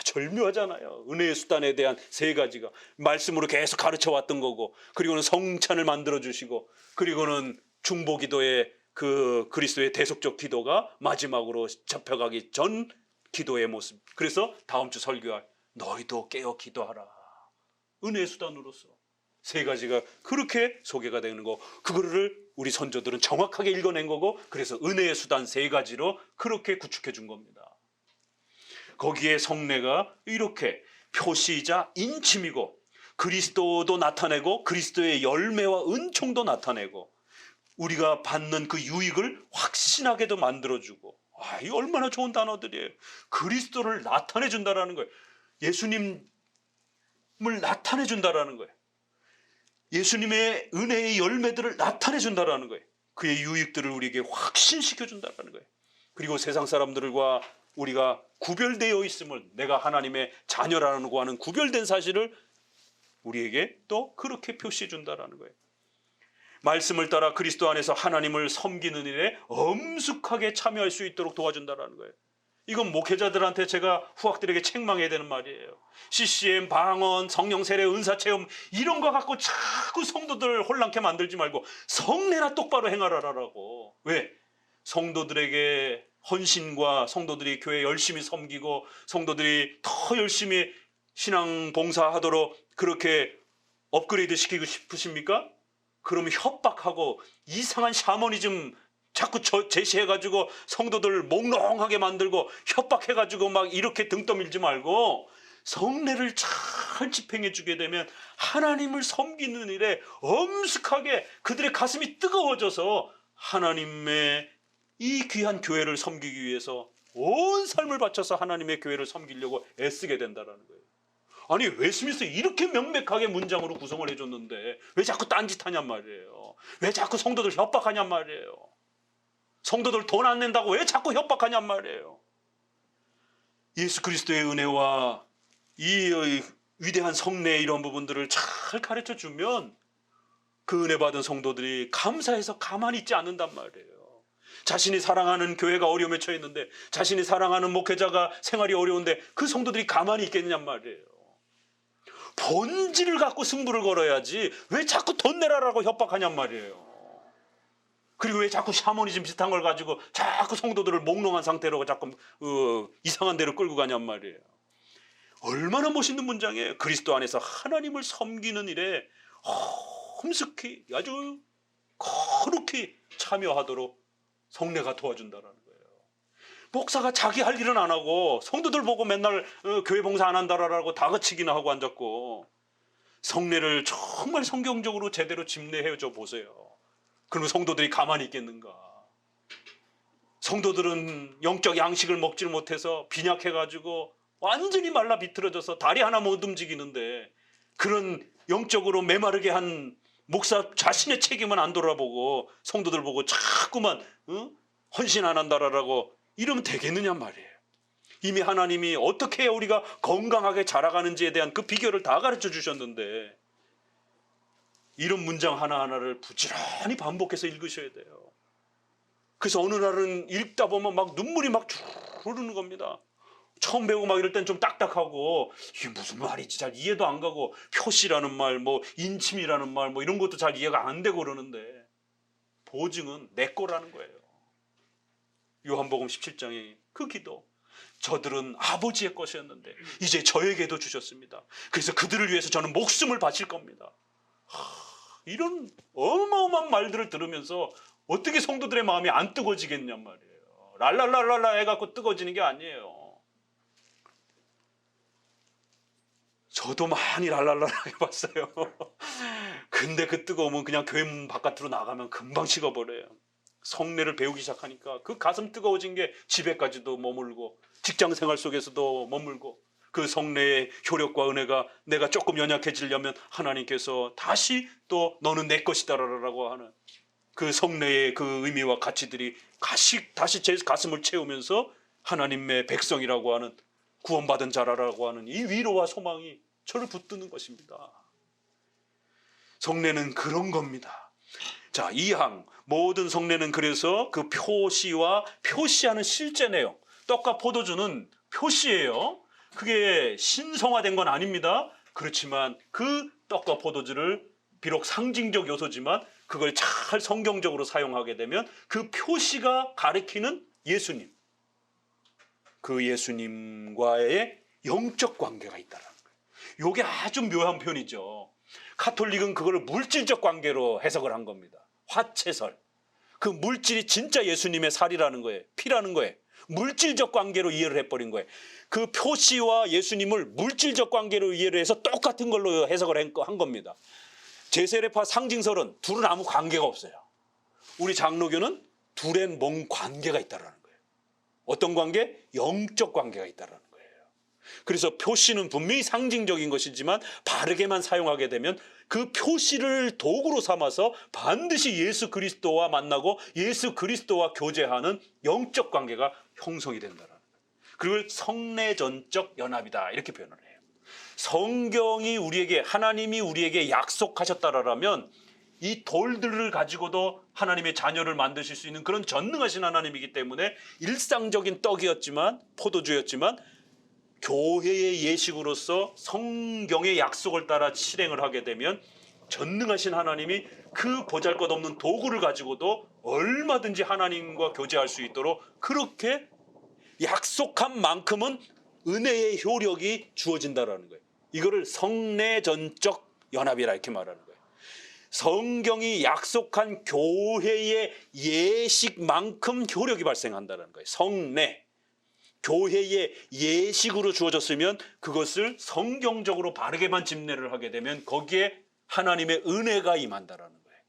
절묘하잖아요. 은혜의 수단에 대한 세 가지가 말씀으로 계속 가르쳐 왔던 거고, 그리고는 성찬을 만들어 주시고, 그리고는 중보기도의 그 그리스도의 대속적 기도가 마지막으로 잡혀가기 전 기도의 모습. 그래서 다음 주 설교할 너희도 깨어 기도하라. 은혜의 수단으로서. 세 가지가 그렇게 소개가 되는 거, 그거를 우리 선조들은 정확하게 읽어낸 거고, 그래서 은혜의 수단 세 가지로 그렇게 구축해 준 겁니다. 거기에 성례가 이렇게 표시이자 인침이고, 그리스도도 나타내고 그리스도의 열매와 은총도 나타내고, 우리가 받는 그 유익을 확신하게도 만들어주고, 이 얼마나 좋은 단어들이에요. 그리스도를 나타내준다라는 거예요. 예수님을 나타내준다라는 거예요. 예수님의 은혜의 열매들을 나타내준다라는 거예요. 그의 유익들을 우리에게 확신시켜준다라는 거예요. 그리고 세상 사람들과 우리가 구별되어 있음을, 내가 하나님의 자녀라고 하는 구별된 사실을 우리에게 또 그렇게 표시해준다라는 거예요. 말씀을 따라 그리스도 안에서 하나님을 섬기는 일에 엄숙하게 참여할 수 있도록 도와준다라는 거예요. 이건 목회자들한테 제가 후학들에게 책망해야 되는 말이에요. CCM, 방언, 성령 세례, 은사 체험 이런 거 갖고 자꾸 성도들 혼란케 만들지 말고 성례나 똑바로 행하라라고. 왜? 성도들에게 헌신과 성도들이 교회 열심히 섬기고 성도들이 더 열심히 신앙 봉사하도록 그렇게 업그레이드 시키고 싶으십니까? 그러면 협박하고 이상한 샤머니즘 자꾸 제시해가지고 성도들 몽롱하게 만들고 협박해가지고 막 이렇게 등 떠밀지 말고 성례를 잘 집행해 주게 되면 하나님을 섬기는 일에 엄숙하게 그들의 가슴이 뜨거워져서 하나님의 이 귀한 교회를 섬기기 위해서 온 삶을 바쳐서 하나님의 교회를 섬기려고 애쓰게 된다는 거예요. 아니, 웨스민스터 이렇게 명백하게 문장으로 구성을 해줬는데 왜 자꾸 딴짓하냔 말이에요. 왜 자꾸 성도들 협박하냔 말이에요. 성도들 돈 안 낸다고 왜 자꾸 협박하냔 말이에요. 예수 그리스도의 은혜와 이 위대한 성례의 이런 부분들을 잘 가르쳐주면 그 은혜 받은 성도들이 감사해서 가만히 있지 않는단 말이에요. 자신이 사랑하는 교회가 어려움에 처했는데, 자신이 사랑하는 목회자가 생활이 어려운데 그 성도들이 가만히 있겠냔 말이에요. 본질을 갖고 승부를 걸어야지 왜 자꾸 돈 내라라고 협박하냔 말이에요. 그리고 왜 자꾸 샤머니즘 비슷한 걸 가지고 자꾸 성도들을 몽롱한 상태로 자꾸 이상한 데로 끌고 가냔 말이에요. 얼마나 멋있는 문장이에요. 그리스도 안에서 하나님을 섬기는 일에 험숙히 아주 거룩히 참여하도록 성례가 도와준다는 거예요. 목사가 자기 할 일은 안 하고 성도들 보고 맨날 교회 봉사 안 한다라고 다그치기나 하고 앉았고, 성례를 정말 성경적으로 제대로 집례해줘 보세요. 그러면 성도들이 가만히 있겠는가? 성도들은 영적 양식을 먹지를 못해서 빈약해가지고 완전히 말라 비틀어져서 다리 하나 못 움직이는데, 그런 영적으로 메마르게 한 목사 자신의 책임은 안 돌아보고 성도들 보고 자꾸만 헌신 안 한다라고 이러면 되겠느냐 말이에요. 이미 하나님이 어떻게 해야 우리가 건강하게 자라가는지에 대한 그 비결을 다 가르쳐 주셨는데, 이런 문장 하나하나를 부지런히 반복해서 읽으셔야 돼요. 그래서 어느 날은 읽다 보면 막 눈물이 막 흐르는 겁니다. 처음 배우고 막 이럴 땐 좀 딱딱하고 이게 무슨 말이지 잘 이해도 안 가고, 표시라는 말, 뭐 인침이라는 말, 뭐 이런 것도 잘 이해가 안 되고 그러는데, 보증은 내 거라는 거예요. 요한복음 17장의 그 기도, 저들은 아버지의 것이었는데 이제 저에게도 주셨습니다. 그래서 그들을 위해서 저는 목숨을 바칠 겁니다. 이런 어마어마한 말들을 들으면서 어떻게 성도들의 마음이 안 뜨거워지겠냔 말이에요. 랄랄랄랄라 해갖고 뜨거워지는 게 아니에요. 저도 많이 랄랄랄라 해봤어요. 근데 그 뜨거우면 그냥 교회 문 바깥으로 나가면 금방 식어버려요. 성례를 배우기 시작하니까 그 가슴 뜨거워진 게 집에까지도 머물고 직장생활 속에서도 머물고, 그 성례의 효력과 은혜가 내가 조금 연약해지려면 하나님께서 다시 또 너는 내 것이다라고 하는 그 성례의 그 의미와 가치들이 다시 제 가슴을 채우면서 하나님의 백성이라고 하는, 구원받은 자라라고 하는 이 위로와 소망이 저를 붙드는 것입니다. 성례는 그런 겁니다. 자, 2항 모든 성례는 그래서 그 표시와 표시하는 실제 내용, 떡과 포도주는 표시예요. 그게 신성화된 건 아닙니다. 그렇지만 그 떡과 포도주를 비록 상징적 요소지만 그걸 잘 성경적으로 사용하게 되면 그 표시가 가리키는 예수님, 그 예수님과의 영적 관계가 있다는 거예요. 이게 아주 묘한 표현이죠. 가톨릭은 그걸 물질적 관계로 해석을 한 겁니다. 화채설. 그 물질이 진짜 예수님의 살이라는 거예요. 피라는 거예요. 물질적 관계로 이해를 해버린 거예요. 그 표시와 예수님을 물질적 관계로 이해를 해서 똑같은 걸로 해석을 한 겁니다. 제세례파 상징설은 둘은 아무 관계가 없어요. 우리 장로교는 둘의 뭔 관계가 있다는 거예요. 어떤 관계? 영적 관계가 있다는 거예요. 그래서 표시는 분명히 상징적인 것이지만 바르게만 사용하게 되면 그 표시를 도구로 삼아서 반드시 예수 그리스도와 만나고 예수 그리스도와 교제하는 영적 관계가 형성이 된다는 거예요. 그걸 성례전적 연합이다 이렇게 표현을 해요. 성경이 우리에게, 하나님이 우리에게 약속하셨다라면 이 돌들을 가지고도 하나님의 자녀를 만드실 수 있는 그런 전능하신 하나님이기 때문에 일상적인 떡이었지만, 포도주였지만 교회의 예식으로서 성경의 약속을 따라 실행을 하게 되면 전능하신 하나님이 그 보잘것없는 도구를 가지고도 얼마든지 하나님과 교제할 수 있도록 그렇게 약속한 만큼은 은혜의 효력이 주어진다라는 거예요. 이거를 성례전적 연합이라 이렇게 말하는 거예요. 성경이 약속한 교회의 예식만큼 효력이 발생한다는 거예요. 성례. 교회의 예식으로 주어졌으면 그것을 성경적으로 바르게만 집례를 하게 되면 거기에 하나님의 은혜가 임한다라는 거예요.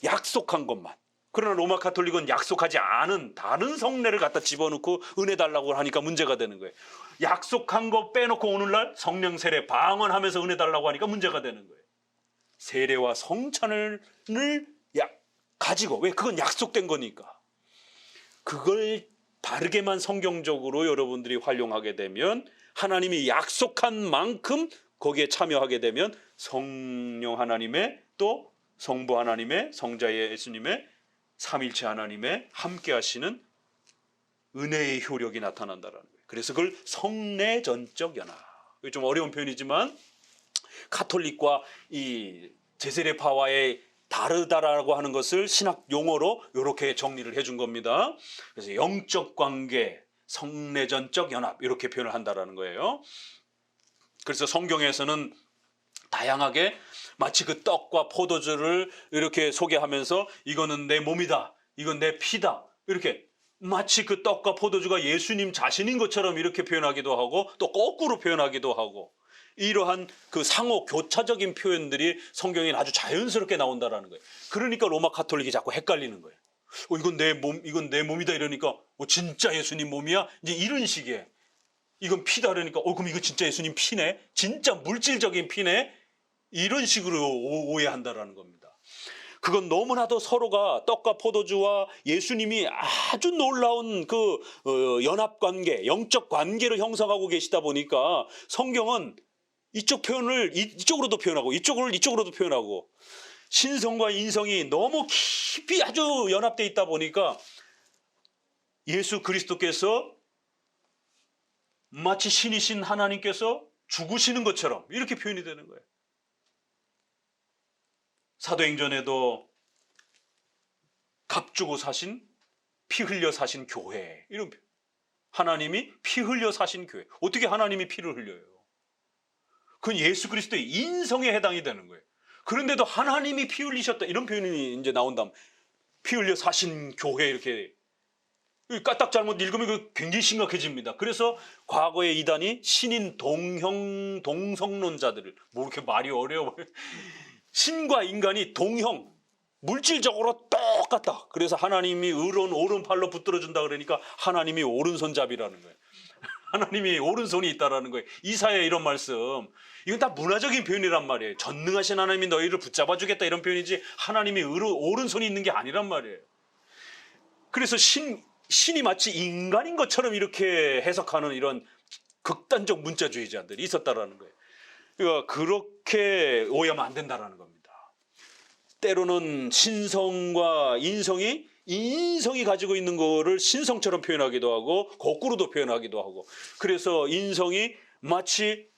약속한 것만. 그러나 로마 가톨릭은 약속하지 않은 다른 성례를 갖다 집어넣고 은혜 달라고 하니까 문제가 되는 거예요. 약속한 거 빼놓고 오늘날 성령 세례 방언하면서 은혜 달라고 하니까 문제가 되는 거예요. 세례와 성찬을 가지고, 왜? 그건 약속된 거니까. 그걸 바르게만 성경적으로 여러분들이 활용하게 되면 하나님이 약속한 만큼 거기에 참여하게 되면 성령 하나님의, 또 성부 하나님의, 성자 예수님의, 삼일체 하나님의 함께 하시는 은혜의 효력이 나타난다는 거예요. 그래서 그걸 성례전적 연합. 좀 어려운 표현이지만 가톨릭과 이 제세례파와의 다르다라고 하는 것을 신학 용어로 이렇게 정리를 해준 겁니다. 그래서 영적 관계, 성례전적 연합 이렇게 표현을 한다라는 거예요. 그래서 성경에서는 다양하게 마치 그 떡과 포도주를 이렇게 소개하면서 이거는 내 몸이다, 이건 내 피다, 이렇게 마치 그 떡과 포도주가 예수님 자신인 것처럼 이렇게 표현하기도 하고 또 거꾸로 표현하기도 하고, 이러한 그 상호 교차적인 표현들이 성경에 아주 자연스럽게 나온다라는 거예요. 그러니까 로마 가톨릭이 자꾸 헷갈리는 거예요. 이건 내 몸, 이건 내 몸이다 이러니까 진짜 예수님 몸이야? 이제 이런 식의. 이건 피다 그러니까 그럼 이거 진짜 예수님 피네? 진짜 물질적인 피네? 이런 식으로 오해한다라는 겁니다. 그건 너무나도 서로가 떡과 포도주와 예수님이 아주 놀라운 그 연합관계, 영적 관계를 형성하고 계시다 보니까 성경은 이쪽 표현을 이쪽으로도 표현하고 이쪽으로도 표현하고, 신성과 인성이 너무 깊이 아주 연합되어 있다 보니까 예수 그리스도께서 마치 신이신 하나님께서 죽으시는 것처럼 이렇게 표현이 되는 거예요. 사도행전에도 값주고 사신, 피 흘려 사신 교회, 이런 표현. 하나님이 피 흘려 사신 교회. 어떻게 하나님이 피를 흘려요? 그건 예수 그리스도의 인성에 해당이 되는 거예요. 그런데도 하나님이 피 흘리셨다 이런 표현이 이제 나온다면 피 흘려 사신 교회 이렇게 까딱 잘못 읽으면 굉장히 심각해집니다. 그래서 과거의 이단이 신인 동성론자들을, 뭐 이렇게 말이 어려워요. 신과 인간이 동형, 물질적으로 똑같다. 그래서 하나님이 의로운 오른팔로 붙들어준다 그러니까 하나님이 오른손잡이라는 거예요. 하나님이 오른손이 있다라는 거예요. 이사야의 이런 말씀, 이건 다 문화적인 표현이란 말이에요. 전능하신 하나님이 너희를 붙잡아 주겠다 이런 표현이지 하나님이 오른손이 있는 게 아니란 말이에요. 그래서 신이 마치 인간인 것처럼 이렇게 해석하는 이런 극단적 문자주의자들이 있었다라는 거예요. 그러니까 그렇게 오해하면 안 된다라는 겁니다. 때로는 신성과 인성이 가지고 있는 거를 신성처럼 표현하기도 하고 거꾸로도 표현하기도 하고, 그래서 인성이 마치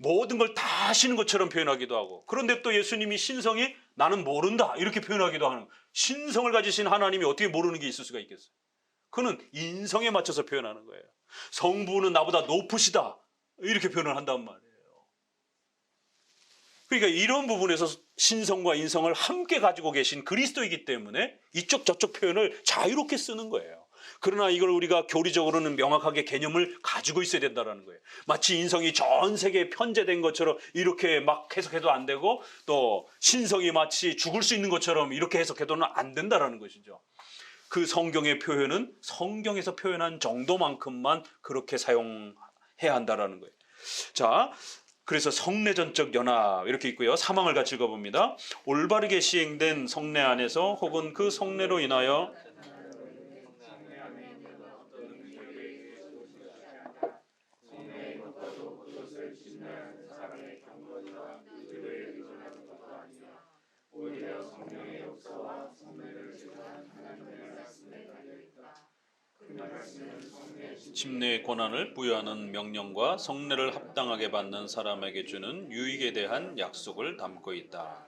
모든 걸 다 아시는 것처럼 표현하기도 하고, 그런데 또 예수님이 신성이 나는 모른다 이렇게 표현하기도 하는, 신성을 가지신 하나님이 어떻게 모르는 게 있을 수가 있겠어요? 그는 인성에 맞춰서 표현하는 거예요. 성부는 나보다 높으시다 이렇게 표현을 한단 말이에요. 그러니까 이런 부분에서 신성과 인성을 함께 가지고 계신 그리스도이기 때문에 이쪽 저쪽 표현을 자유롭게 쓰는 거예요. 그러나 이걸 우리가 교리적으로는 명확하게 개념을 가지고 있어야 된다는 거예요. 마치 인성이 전 세계에 편제된 것처럼 이렇게 막 해석해도 안 되고, 또 신성이 마치 죽을 수 있는 것처럼 이렇게 해석해도는 안 된다는 것이죠. 그 성경의 표현은 성경에서 표현한 정도만큼만 그렇게 사용해야 한다는 거예요. 자, 그래서 성례전적 연합 이렇게 있고요. 사망을 같이 읽어봅니다. 올바르게 시행된 성례 안에서 혹은 그 성례로 인하여 침례의 권한을 부여하는 명령과 성례를 합당하게 받는 사람에게 주는 유익에 대한 약속을 담고 있다.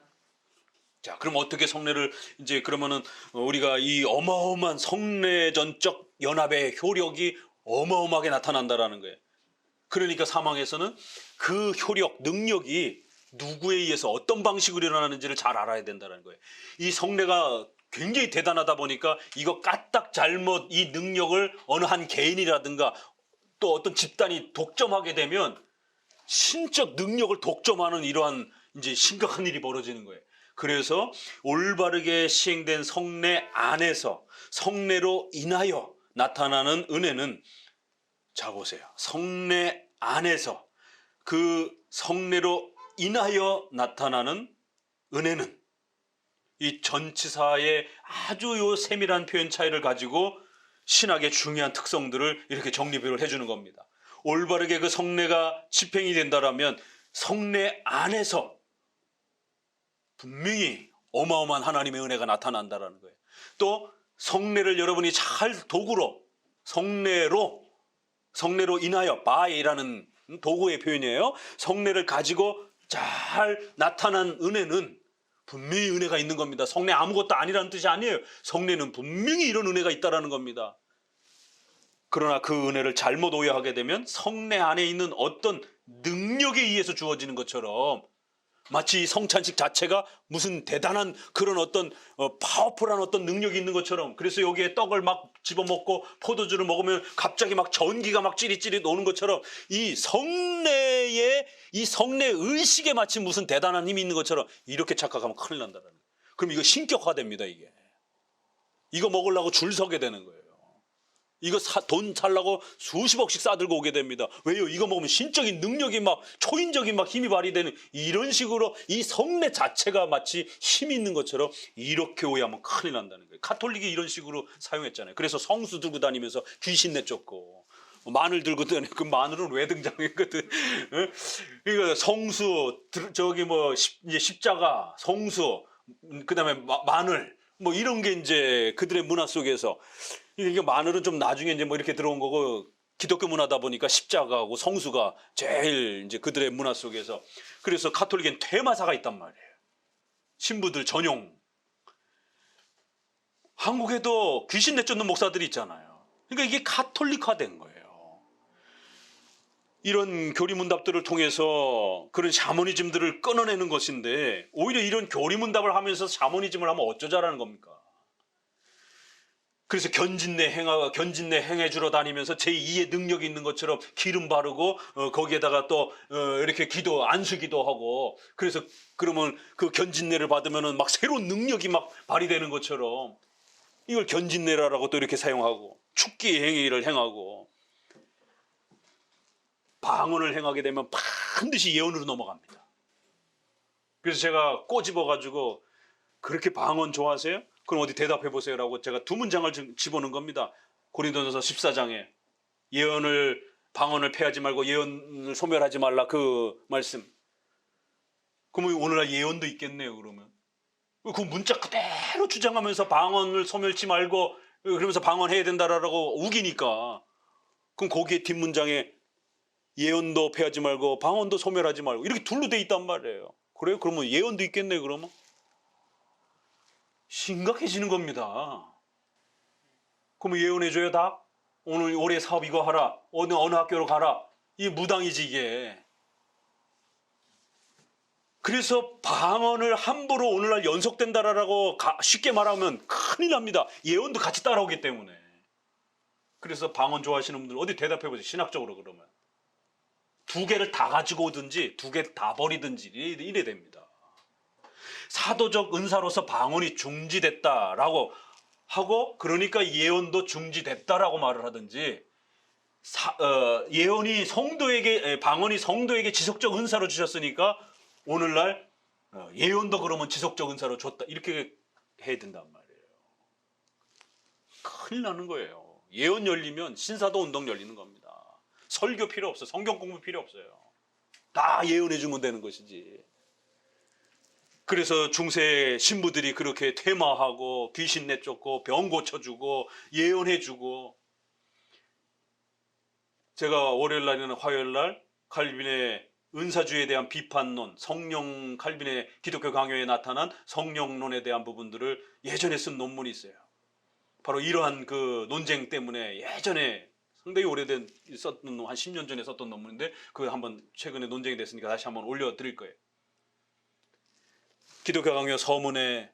자, 그럼 어떻게 성례를 이제 그러면은 우리가 이 어마어마한 성례전적 연합의 효력이 어마어마하게 나타난다라는 거예요. 그러니까 사망에서는 그 효력, 능력이 누구에 의해서 어떤 방식으로 일어나는지를 잘 알아야 된다는 거예요. 이 성례가 굉장히 대단하다 보니까 이거 까딱 잘못 이 능력을 어느 한 개인이라든가 또 어떤 집단이 독점하게 되면 신적 능력을 독점하는 이러한 이제 심각한 일이 벌어지는 거예요. 그래서 올바르게 시행된 성례 안에서 성례로 인하여 나타나는 은혜는, 자 보세요. 성례 안에서 그 성례로 인하여 나타나는 은혜는 이 전치사의 아주 요 세밀한 표현 차이를 가지고 신학의 중요한 특성들을 이렇게 정리를 해주는 겁니다. 올바르게 그 성례가 집행이 된다라면 성례 안에서 분명히 어마어마한 하나님의 은혜가 나타난다라는 거예요. 또 성례를 여러분이 잘 도구로 성례로 인하여 by라는 도구의 표현이에요. 성례를 가지고 잘 나타난 은혜는 분명히 은혜가 있는 겁니다. 성례 아무것도 아니라는 뜻이 아니에요. 성례는 분명히 이런 은혜가 있다라는 겁니다. 그러나 그 은혜를 잘못 오해하게 되면 성례 안에 있는 어떤 능력에 의해서 주어지는 것처럼 마치 성찬식 자체가 무슨 대단한 그런 어떤 파워풀한 어떤 능력이 있는 것처럼, 그래서 여기에 떡을 막 집어먹고 포도주를 먹으면 갑자기 막 전기가 막 찌릿찌릿 오는 것처럼 이 성례의 이 성례 의식에 마치 무슨 대단한 힘이 있는 것처럼 이렇게 착각하면 큰일 난다는 거예요. 그럼 이거 신격화됩니다. 이거 먹으려고 줄 서게 되는 거예요. 이거 돈 살라고 수십억씩 싸들고 오게 됩니다. 왜요? 이거 먹으면 신적인 능력이 막 초인적인 막 힘이 발휘되는 이런 식으로 이 성례 자체가 마치 힘이 있는 것처럼 이렇게 오해하면 큰일 난다는 거예요. 가톨릭이 이런 식으로 사용했잖아요. 그래서 성수 들고 다니면서 귀신 내쫓고 마늘 들고 다니고, 그 마늘은 왜 등장했거든. 그러니까 성수, 저기 뭐 이제 십자가, 성수, 그다음에 마늘 뭐 이런 게 이제 그들의 문화 속에서, 이게 마늘은 좀 나중에 이제 뭐 이렇게 들어온 거고, 기독교 문화다 보니까 십자가하고 성수가 제일 이제 그들의 문화 속에서. 그래서 가톨릭엔 퇴마사가 있단 말이에요. 신부들 전용. 한국에도 귀신 내쫓는 목사들이 있잖아요. 그러니까 이게 가톨릭화된 거예요. 이런 교리문답들을 통해서 그런 샤머니즘들을 끊어내는 것인데, 오히려 이런 교리문답을 하면서 샤머니즘을 하면 어쩌자라는 겁니까? 그래서 견진내 행해 주러 다니면서 제2의 능력이 있는 것처럼 기름 바르고 거기에다가 또 이렇게 안수기도 하고, 그래서 그러면 그 견진내를 받으면은 막 새로운 능력이 막 발휘되는 것처럼 이걸 견진내라고 또 이렇게 사용하고, 축기 행위를 행하고, 방언을 행하게 되면 반드시 예언으로 넘어갑니다. 그래서 제가 꼬집어가지고, 그렇게 방언 좋아하세요? 그럼 어디 대답해 보세요라고 제가 두 문장을 집어넣은 겁니다. 고린도전서 14장에 방언을 패하지 말고 예언을 소멸하지 말라, 그 말씀. 그러면 오늘날 예언도 있겠네요. 그러면 그 문자 그대로 주장하면서 방언을 소멸치 말고 그러면서 방언해야 된다라고 우기니까, 그럼 거기에 뒷문장에 예언도 패하지 말고 방언도 소멸하지 말고 이렇게 둘로 돼 있단 말이에요. 그래요? 그러면 예언도 있겠네. 그러면 심각해지는 겁니다. 그러면 예언해줘요 다? 오늘 올해 사업 이거 하라, 어느 학교로 가라. 이게 무당이지 이게. 그래서 방언을 함부로 오늘날 연속된다라고 쉽게 말하면 큰일 납니다. 예언도 같이 따라오기 때문에. 그래서 방언 좋아하시는 분들 어디 대답해 보세요. 신학적으로 그러면. 두 개를 다 가지고 오든지 두 개 다 버리든지 이래 됩니다. 사도적 은사로서 방언이 중지됐다라고 하고 그러니까 예언도 중지됐다라고 말을 하든지 예언이 성도에게 방언이 성도에게 지속적 은사로 주셨으니까 오늘날 예언도 그러면 지속적 은사로 줬다 이렇게 해야 된단 말이에요. 큰일 나는 거예요. 예언 열리면 신사도 운동 열리는 겁니다. 설교 필요 없어요. 성경 공부 필요 없어요. 다 예언해 주면 되는 것이지. 그래서 중세 신부들이 그렇게 퇴마하고 귀신 내쫓고 병 고쳐주고 예언해주고 제가 월요일날이나 화요일날 칼빈의 은사주의에 대한 비판론, 성령 칼빈의 기독교 강요에 나타난 성령론에 대한 부분들을 예전에 쓴 논문이 있어요. 바로 이러한 그 논쟁 때문에 예전에 상당히 오래된 썼던 한 10년 전에 썼던 논문인데 그거 한번 최근에 논쟁이 됐으니까 다시 한번 올려드릴 거예요. 기독교 강요 서문에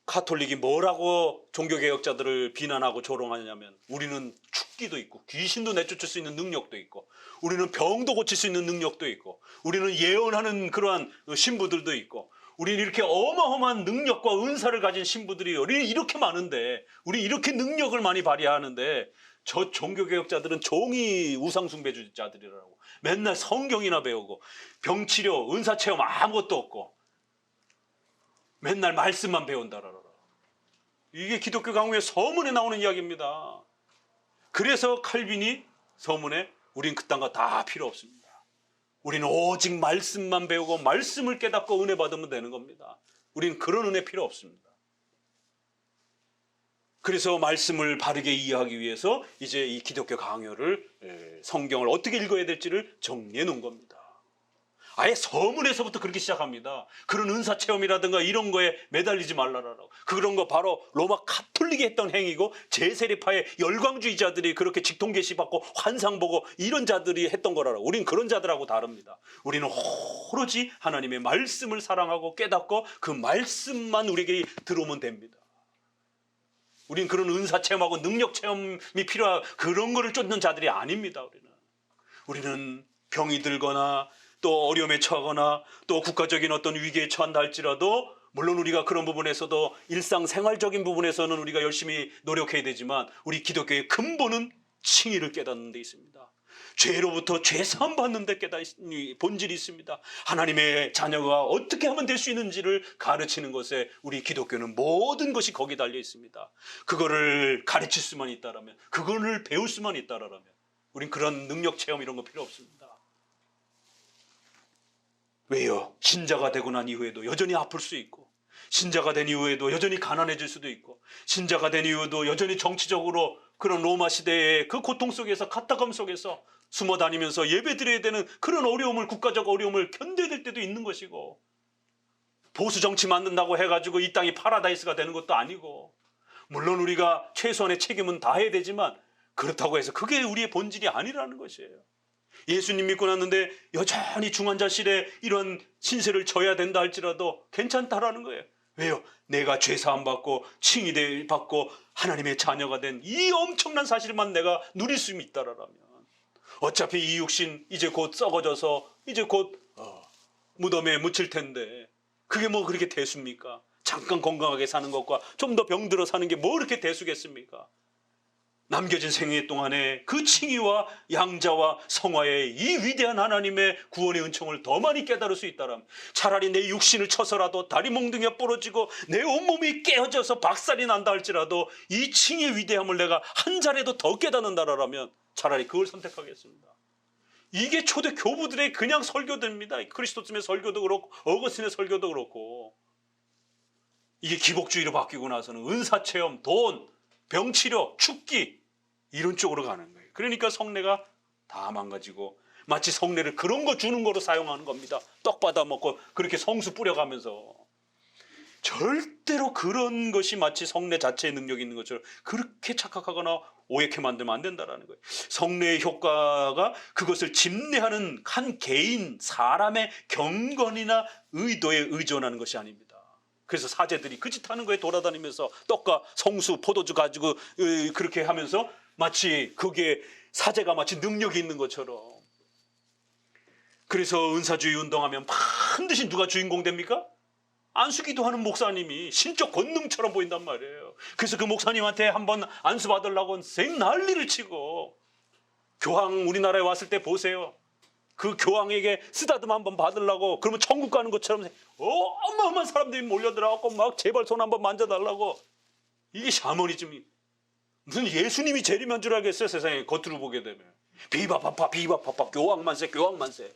카톨릭이 뭐라고 종교개혁자들을 비난하고 조롱하냐면 우리는 축기도 있고 귀신도 내쫓을 수 있는 능력도 있고 우리는 병도 고칠 수 있는 능력도 있고 우리는 예언하는 그러한 신부들도 있고 우리는 이렇게 어마어마한 능력과 은사를 가진 신부들이 우리는 이렇게 많은데 우리 이렇게 능력을 많이 발휘하는데 저 종교개혁자들은 종이 우상숭배주자들이라고 맨날 성경이나 배우고 병치료, 은사체험 아무것도 없고 맨날 말씀만 배운다라라. 이게 기독교 강요의 서문에 나오는 이야기입니다. 그래서 칼빈이 서문에 우린 그딴 거 다 필요 없습니다. 우리는 오직 말씀만 배우고 말씀을 깨닫고 은혜 받으면 되는 겁니다. 우리는 그런 은혜 필요 없습니다. 그래서 말씀을 바르게 이해하기 위해서 이제 이 기독교 강요를 성경을 어떻게 읽어야 될지를 정리해 놓은 겁니다. 아예 서문에서부터 그렇게 시작합니다. 그런 은사 체험이라든가 이런 거에 매달리지 말라라고. 그런 거 바로 로마 카톨릭이 했던 행위고 제세례파의 열광주의자들이 그렇게 직통계시 받고 환상 보고 이런 자들이 했던 거라고. 우린 그런 자들하고 다릅니다. 우리는 오로지 하나님의 말씀을 사랑하고 깨닫고 그 말씀만 우리에게 들어오면 됩니다. 우린 그런 은사 체험하고 능력 체험이 필요한 그런 거를 쫓는 자들이 아닙니다. 우리는 병이 들거나 또 어려움에 처하거나 또 국가적인 어떤 위기에 처한다 할지라도 물론 우리가 그런 부분에서도 일상생활적인 부분에서는 우리가 열심히 노력해야 되지만 우리 기독교의 근본은 칭의를 깨닫는 데 있습니다. 죄로부터 죄사함 받는 데 깨닫는 본질이 있습니다. 하나님의 자녀가 어떻게 하면 될 수 있는지를 가르치는 것에 우리 기독교는 모든 것이 거기에 달려 있습니다. 그거를 가르칠 수만 있다라면 그거를 배울 수만 있다라면 우린 그런 능력 체험 이런 거 필요 없습니다. 왜요? 신자가 되고 난 이후에도 여전히 아플 수 있고 신자가 된 이후에도 여전히 가난해질 수도 있고 신자가 된 이후에도 여전히 정치적으로 그런 로마 시대의 그 고통 속에서 카타콤 속에서 숨어 다니면서 예배 드려야 되는 그런 어려움을 국가적 어려움을 견뎌야 될 때도 있는 것이고 보수 정치 만든다고 해가지고 이 땅이 파라다이스가 되는 것도 아니고 물론 우리가 최소한의 책임은 다해야 되지만 그렇다고 해서 그게 우리의 본질이 아니라는 것이에요. 예수님 믿고 났는데 여전히 중환자실에 이런 신세를 져야 된다 할지라도 괜찮다라는 거예요. 왜요? 내가 죄사함 받고 칭의 받고 하나님의 자녀가 된 이 엄청난 사실만 내가 누릴 수 있다라면 어차피 이 육신 이제 곧 썩어져서 이제 곧 무덤에 묻힐 텐데 그게 뭐 그렇게 대수입니까? 잠깐 건강하게 사는 것과 좀 더 병들어 사는 게 뭐 그렇게 대수겠습니까? 남겨진 생애 동안에 그 칭의와 양자와 성화의 이 위대한 하나님의 구원의 은총을 더 많이 깨달을 수 있다면 차라리 내 육신을 쳐서라도 다리 몽둥이가 부러지고 내 온몸이 깨어져서 박살이 난다 할지라도 이 칭의의 위대함을 내가 한 자리도 더 깨닫는다라면 차라리 그걸 선택하겠습니다. 이게 초대 교부들의 그냥 설교들입니다. 그리스도쯤의 설교도 그렇고 어거스틴의 설교도 그렇고 이게 기복주의로 바뀌고 나서는 은사체험, 돈, 병치료, 축기 이런 쪽으로 가는 거예요. 그러니까 성례가 다 망가지고 마치 성례를 그런 거 주는 거로 사용하는 겁니다. 떡 받아 먹고 그렇게 성수 뿌려가면서 절대로 그런 것이 마치 성례 자체의 능력이 있는 것처럼 그렇게 착각하거나 오해케 만들면 안 된다는 거예요. 성례의 효과가 그것을 집례하는 한 개인 사람의 경건이나 의도에 의존하는 것이 아닙니다. 그래서 사제들이 그 짓 하는 거에 돌아다니면서 떡과 성수, 포도주 가지고 그렇게 하면서 마치 그게 사제가 마치 능력이 있는 것처럼. 그래서 은사주의 운동하면 반드시 누가 주인공 됩니까? 안수기도 하는 목사님이 신적 권능처럼 보인단 말이에요. 그래서 그 목사님한테 한번 안수 받으려고 생 난리를 치고, 교황 우리나라에 왔을 때 보세요. 그 교황에게 쓰다듬 한번 받으려고 그러면 천국 가는 것처럼 어마어마한 사람들이 몰려들어갖고 막 제발 손 한번 만져달라고. 이게 샤머니즘이 무슨 예수님이 재림한 줄 알겠어요. 세상에 겉으로 보게 되면 비바파파 비바파파 교황 만세 교황 만세.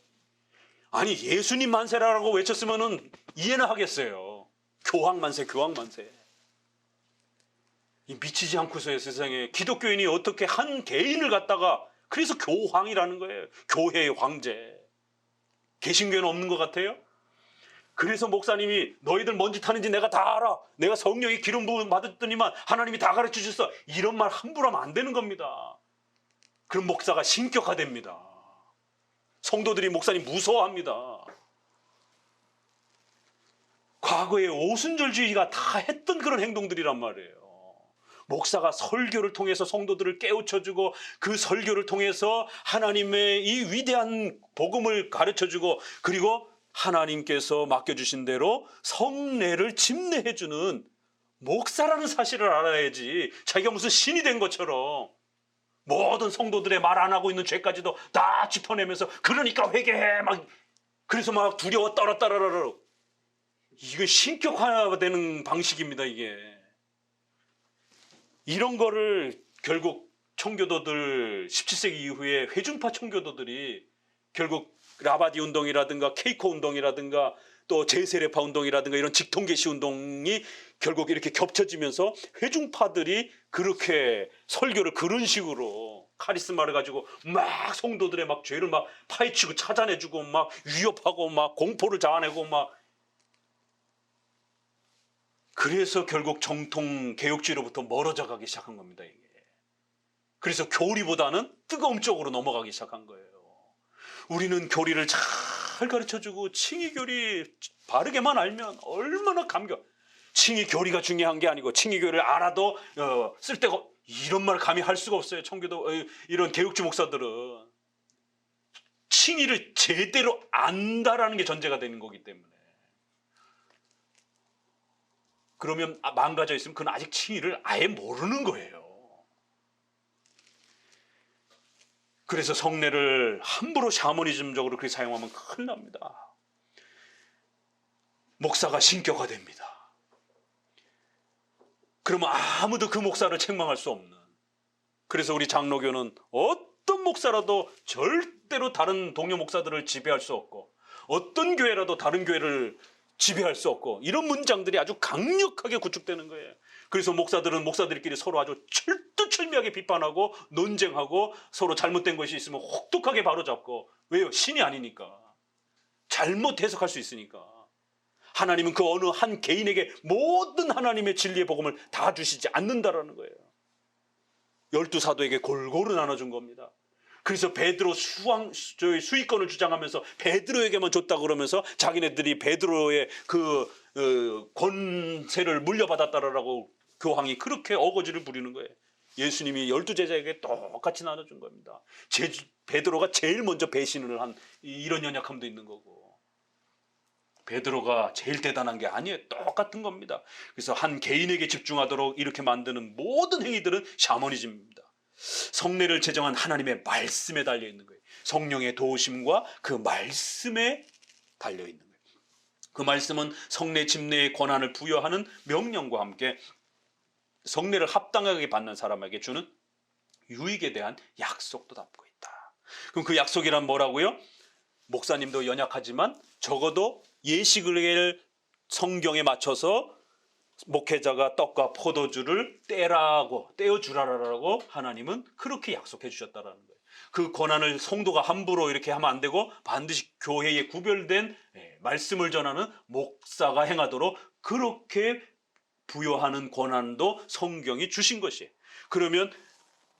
아니 예수님 만세라고 외쳤으면은 이해나 하겠어요. 교황 만세 교황 만세. 이 미치지 않고서의 세상에 기독교인이 어떻게 한 개인을 갖다가, 그래서 교황이라는 거예요. 교회의 황제. 개신교에는 없는 것 같아요. 그래서 목사님이 너희들 뭔 짓 하는지 내가 다 알아. 내가 성령의 기름 부음 받았더니만 하나님이 다 가르쳐 주셨어. 이런 말 함부로 하면 안 되는 겁니다. 그럼 목사가 신격화됩니다. 성도들이 목사님 무서워합니다. 과거에 오순절주의가 다 했던 그런 행동들이란 말이에요. 목사가 설교를 통해서 성도들을 깨우쳐주고 그 설교를 통해서 하나님의 이 위대한 복음을 가르쳐주고, 그리고 하나님께서 맡겨주신 대로 성례를 집례해주는 목사라는 사실을 알아야지 자기가 무슨 신이 된 것처럼 모든 성도들의 말 안 하고 있는 죄까지도 다 짚어내면서 그러니까 회개해 막, 그래서 막 두려워 떨어따라라라. 이거 신격화되는 방식입니다. 이게 이런 거를 결국 청교도들 17세기 이후에 회중파 청교도들이 결국 라바디 운동이라든가 케이코 운동이라든가 또 제세례파 운동이라든가 이런 직통계시 운동이 결국 이렇게 겹쳐지면서 회중파들이 그렇게 설교를 그런 식으로 카리스마를 가지고 막 성도들의 막 죄를 막 파헤치고 찾아내주고 막 위협하고 막 공포를 자아내고 막, 그래서 결국 정통 개혁주의로부터 멀어져 가기 시작한 겁니다. 이게. 그래서 교리보다는 뜨거움 쪽으로 넘어가기 시작한 거예요. 우리는 교리를 잘 가르쳐주고 칭의교리 바르게만 알면 얼마나 감격. 칭의교리가 중요한 게 아니고 칭의교리를 알아도 쓸데가, 이런 말 감히 할 수가 없어요. 청교도 이런 개혁주 목사들은 칭의를 제대로 안다라는 게 전제가 되는 거기 때문에. 그러면 망가져 있으면 그건 아직 칭의를 아예 모르는 거예요. 그래서 성례를 함부로 샤머니즘적으로 그렇게 사용하면 큰일 납니다. 목사가 신격화됩니다. 그러면 아무도 그 목사를 책망할 수 없는. 그래서 우리 장로교는 어떤 목사라도 절대로 다른 동료 목사들을 지배할 수 없고, 어떤 교회라도 다른 교회를 지배할 수 없고, 이런 문장들이 아주 강력하게 구축되는 거예요. 그래서 목사들은 목사들끼리 서로 아주 철두철미하게 비판하고 논쟁하고 서로 잘못된 것이 있으면 혹독하게 바로잡고. 왜요? 신이 아니니까. 잘못 해석할 수 있으니까. 하나님은 그 어느 한 개인에게 모든 하나님의 진리의 복음을 다 주시지 않는다라는 거예요. 12사도에게 골고루 나눠준 겁니다. 그래서 베드로 수익권을 주장하면서 베드로에게만 줬다 그러면서 자기네들이 베드로의 그 권세를 물려받았다라고 교황이 그렇게 어거지를 부리는 거예요. 예수님이 12제자에게 똑같이 나눠준 겁니다. 베드로가 제일 먼저 배신을 한 이런 연약함도 있는 거고, 베드로가 제일 대단한 게 아니에요. 똑같은 겁니다. 그래서 한 개인에게 집중하도록 이렇게 만드는 모든 행위들은 샤머니즘입니다. 성례를 제정한 하나님의 말씀에 달려있는 거예요. 성령의 도우심과 그 말씀에 달려있는 거예요. 그 말씀은 성례 집례의 권한을 부여하는 명령과 함께 성례를 합당하게 받는 사람에게 주는 유익에 대한 약속도 담고 있다. 그럼 그 약속이란 뭐라고요? 목사님도 연약하지만 적어도 예식을 성경에 맞춰서 목회자가 떡과 포도주를 떼어주라라고 하나님은 그렇게 약속해 주셨다라는 거예요. 그 권한을 성도가 함부로 이렇게 하면 안 되고 반드시 교회에 구별된 말씀을 전하는 목사가 행하도록 그렇게 부여하는 권한도 성경이 주신 것이에요. 그러면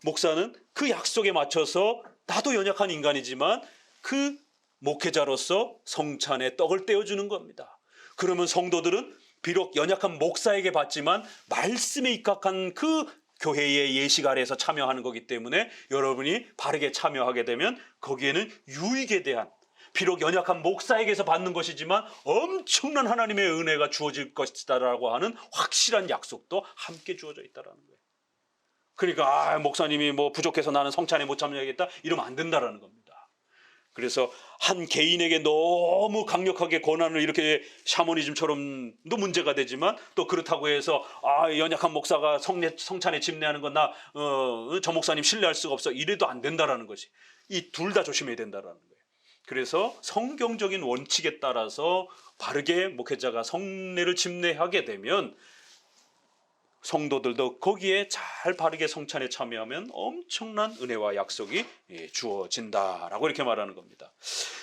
목사는 그 약속에 맞춰서 나도 연약한 인간이지만 그 목회자로서 성찬의 떡을 떼어주는 겁니다. 그러면 성도들은 비록 연약한 목사에게 받지만 말씀에 입각한 그 교회의 예식 아래에서 참여하는 거기 때문에 여러분이 바르게 참여하게 되면 거기에는 유익에 대한, 비록 연약한 목사에게서 받는 것이지만 엄청난 하나님의 은혜가 주어질 것이다라고 하는 확실한 약속도 함께 주어져 있다라는 거예요. 그러니까 목사님이 뭐 부족해서 나는 성찬에 못 참여하겠다 이러면 안 된다라는 겁니다. 그래서 한 개인에게 너무 강력하게 권한을 이렇게 샤머니즘처럼도 문제가 되지만 또 그렇다고 해서 연약한 목사가 성찬에 집례하는 건 나 저 목사님 신뢰할 수가 없어 이래도 안 된다라는 것이, 이 둘 다 조심해야 된다라는 거예요. 그래서 성경적인 원칙에 따라서 바르게 목회자가 성례를 집례하게 되면 성도들도 거기에 잘 바르게 성찬에 참여하면 엄청난 은혜와 약속이 주어진다라고 이렇게 말하는 겁니다.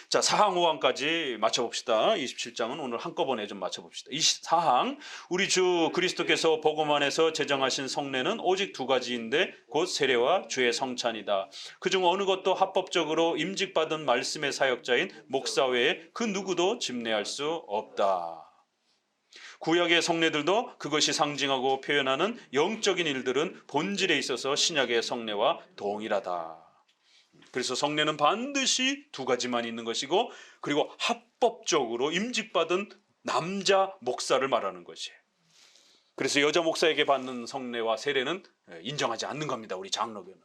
자, 4항 5항까지 맞춰봅시다. 27장은 오늘 한꺼번에 좀 맞춰봅시다. 24항, 우리 주 그리스도께서 복음 안에서 제정하신 성례는 오직 두 가지인데 곧 세례와 주의 성찬이다. 그중 어느 것도 합법적으로 임직받은 말씀의 사역자인 목사 외에 그 누구도 집례할 수 없다. 구약의 성례들도 그것이 상징하고 표현하는 영적인 일들은 본질에 있어서 신약의 성례와 동일하다. 그래서 성례는 반드시 두 가지만 있는 것이고, 그리고 합법적으로 임직받은 남자 목사를 말하는 것이에요. 그래서 여자 목사에게 받는 성례와 세례는 인정하지 않는 겁니다. 우리 장로교는.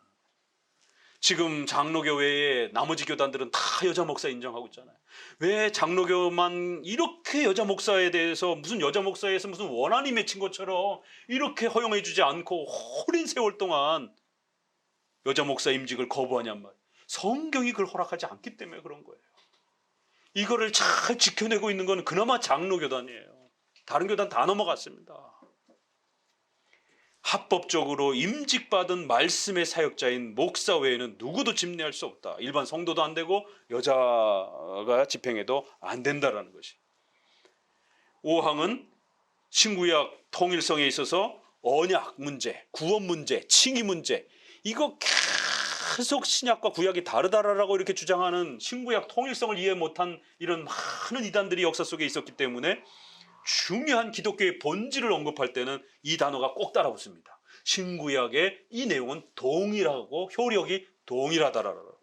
지금 장로교 외에 나머지 교단들은 다 여자 목사 인정하고 있잖아요. 왜 장로교만 이렇게 여자 목사에 대해서 무슨 여자 목사에서 무슨 원한이 맺힌 것처럼 이렇게 허용해 주지 않고 오랜 세월 동안 여자 목사 임직을 거부하냔 말이에요. 성경이 그걸 허락하지 않기 때문에 그런 거예요. 이거를 잘 지켜내고 있는 건 그나마 장로교단이에요. 다른 교단 다 넘어갔습니다. 합법적으로 임직받은 말씀의 사역자인 목사 외에는 누구도 집례할 수 없다. 일반 성도도 안 되고 여자가 집행해도 안 된다라는 것이. 5항은 신구약 통일성에 있어서 언약 문제, 구원 문제, 칭의 문제, 이거 계속 신약과 구약이 다르다라고 이렇게 주장하는 신구약 통일성을 이해 못한 이런 많은 이단들이 역사 속에 있었기 때문에 중요한 기독교의 본질을 언급할 때는 이 단어가 꼭 따라붙습니다. 신구약의 이 내용은 동일하고 효력이 동일하다라고.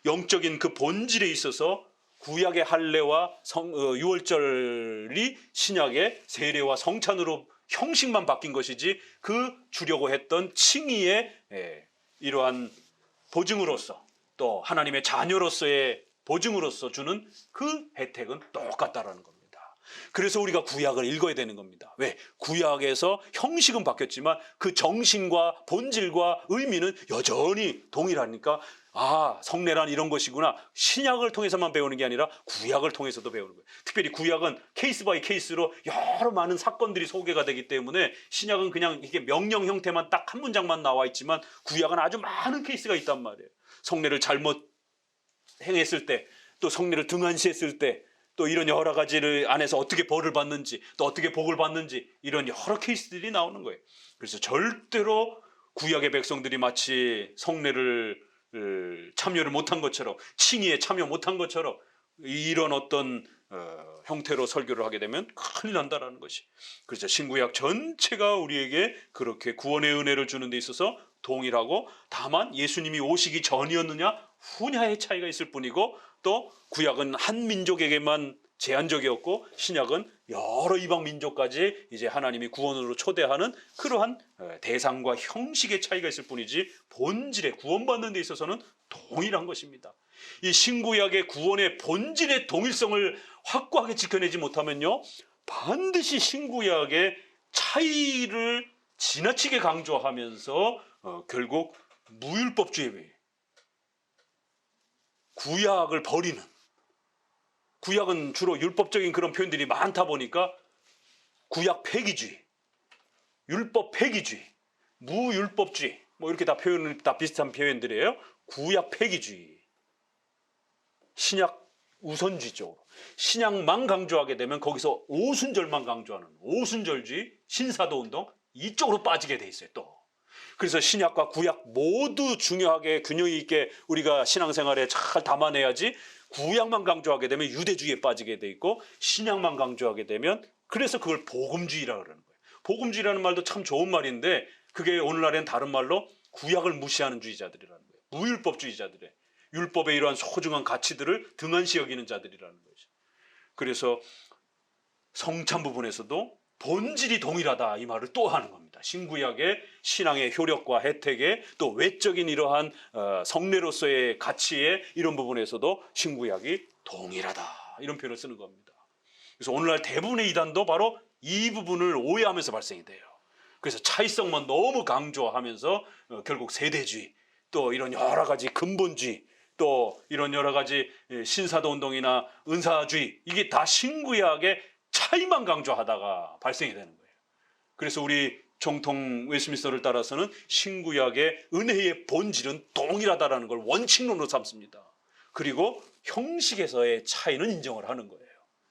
영적인 그 본질에 있어서 구약의 할례와 유월절이 신약의 세례와 성찬으로 형식만 바뀐 것이지 그 주려고 했던 칭의의 이러한 보증으로서 또 하나님의 자녀로서의 보증으로서 주는 그 혜택은 똑같다라는 겁니다. 그래서 우리가 구약을 읽어야 되는 겁니다. 왜? 구약에서 형식은 바뀌었지만 그 정신과 본질과 의미는 여전히 동일하니까 성례란 이런 것이구나. 신약을 통해서만 배우는 게 아니라 구약을 통해서도 배우는 거예요. 특별히 구약은 케이스 바이 케이스로 여러 많은 사건들이 소개가 되기 때문에 신약은 그냥 이게 명령 형태만 딱 한 문장만 나와 있지만 구약은 아주 많은 케이스가 있단 말이에요. 성례를 잘못 행했을 때, 또 성례를 등한시했을 때, 또 이런 여러 가지를 안에서 어떻게 벌을 받는지, 또 어떻게 복을 받는지, 이런 여러 케이스들이 나오는 거예요. 그래서 절대로 구약의 백성들이 마치 성례를 참여를 못한 것처럼, 칭의에 참여 못한 것처럼 이런 어떤 형태로 설교를 하게 되면 큰일 난다라는 것이. 그래서 신구약 전체가 우리에게 그렇게 구원의 은혜를 주는 데 있어서 동일하고, 다만 예수님이 오시기 전이었느냐 후냐의 차이가 있을 뿐이고, 또 구약은 한 민족에게만 제한적이었고 신약은 여러 이방 민족까지 이제 하나님이 구원으로 초대하는 그러한 대상과 형식의 차이가 있을 뿐이지 본질의 구원받는 데 있어서는 동일한 것입니다. 이 신구약의 구원의 본질의 동일성을 확고하게 지켜내지 못하면요, 반드시 신구약의 차이를 지나치게 강조하면서 결국 무율법주의, 구약을 버리는, 구약은 주로 율법적인 그런 표현들이 많다 보니까 구약 폐기주의, 율법 폐기주의, 무율법주의, 뭐 이렇게 다 표현을 다 비슷한 표현들이에요. 구약 폐기주의, 신약 우선주의 쪽으로 신약만 강조하게 되면 거기서 오순절만 강조하는 오순절주의, 신사도운동 이쪽으로 빠지게 돼 있어요. 또 그래서 신약과 구약 모두 중요하게 균형 있게 우리가 신앙생활에 잘 담아내야지, 구약만 강조하게 되면 유대주의에 빠지게 돼 있고 신약만 강조하게 되면, 그래서 그걸 복음주의라고 그러는 거예요. 복음주의라는 말도 참 좋은 말인데 그게 오늘날엔 다른 말로 구약을 무시하는 주의자들이라는 거예요. 무율법주의자들의 율법의 이러한 소중한 가치들을 등한시 여기는 자들이라는 거죠. 그래서 성찬 부분에서도 본질이 동일하다 이 말을 또 하는 겁니다. 신구약의 신앙의 효력과 혜택에 또 외적인 이러한 성례로서의 가치에 이런 부분에서도 신구약이 동일하다 이런 표현을 쓰는 겁니다. 그래서 오늘날 대부분의 이단도 바로 이 부분을 오해하면서 발생이 돼요. 그래서 차이성만 너무 강조하면서 결국 세대주의, 또 이런 여러 가지 근본주의, 또 이런 여러 가지 신사도 운동이나 은사주의, 이게 다 신구약의 차이만 강조하다가 발생이 되는 거예요. 그래서 우리 정통 웨스민스터를 따라서는 신구약의 은혜의 본질은 동일하다라는 걸 원칙론으로 삼습니다. 그리고 형식에서의 차이는 인정을 하는 거예요.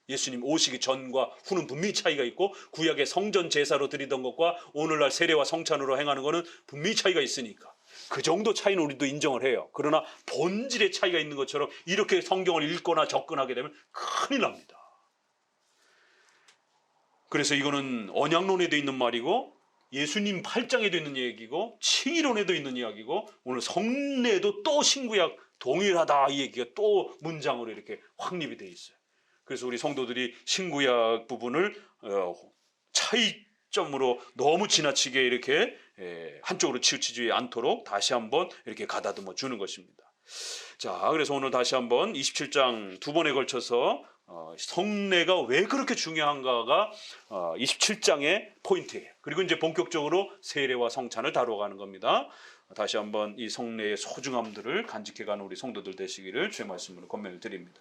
예수님 오시기 전과 후는 분명히 차이가 있고, 구약의 성전 제사로 드리던 것과 오늘날 세례와 성찬으로 행하는 것은 분명히 차이가 있으니까 그 정도 차이는 우리도 인정을 해요. 그러나 본질의 차이가 있는 것처럼 이렇게 성경을 읽거나 접근하게 되면 큰일 납니다. 그래서 이거는 언약론에도 있는 말이고 예수님 8장에도 있는 얘기고 칭의론에도 있는 이야기고 오늘 성례도 또 신구약 동일하다 이 얘기가 또 문장으로 이렇게 확립이 돼 있어요. 그래서 우리 성도들이 신구약 부분을 차이점으로 너무 지나치게 이렇게 한쪽으로 치우치지 않도록 다시 한번 이렇게 가다듬어 주는 것입니다. 자, 그래서 오늘 다시 한번 27장 두 번에 걸쳐서 성례가 왜 그렇게 중요한가가 27장의 포인트예요. 그리고 이제 본격적으로 세례와 성찬을 다뤄가는 겁니다. 다시 한번 이 성례의 소중함들을 간직해가는 우리 성도들 되시기를 주의 말씀으로 권면을 드립니다.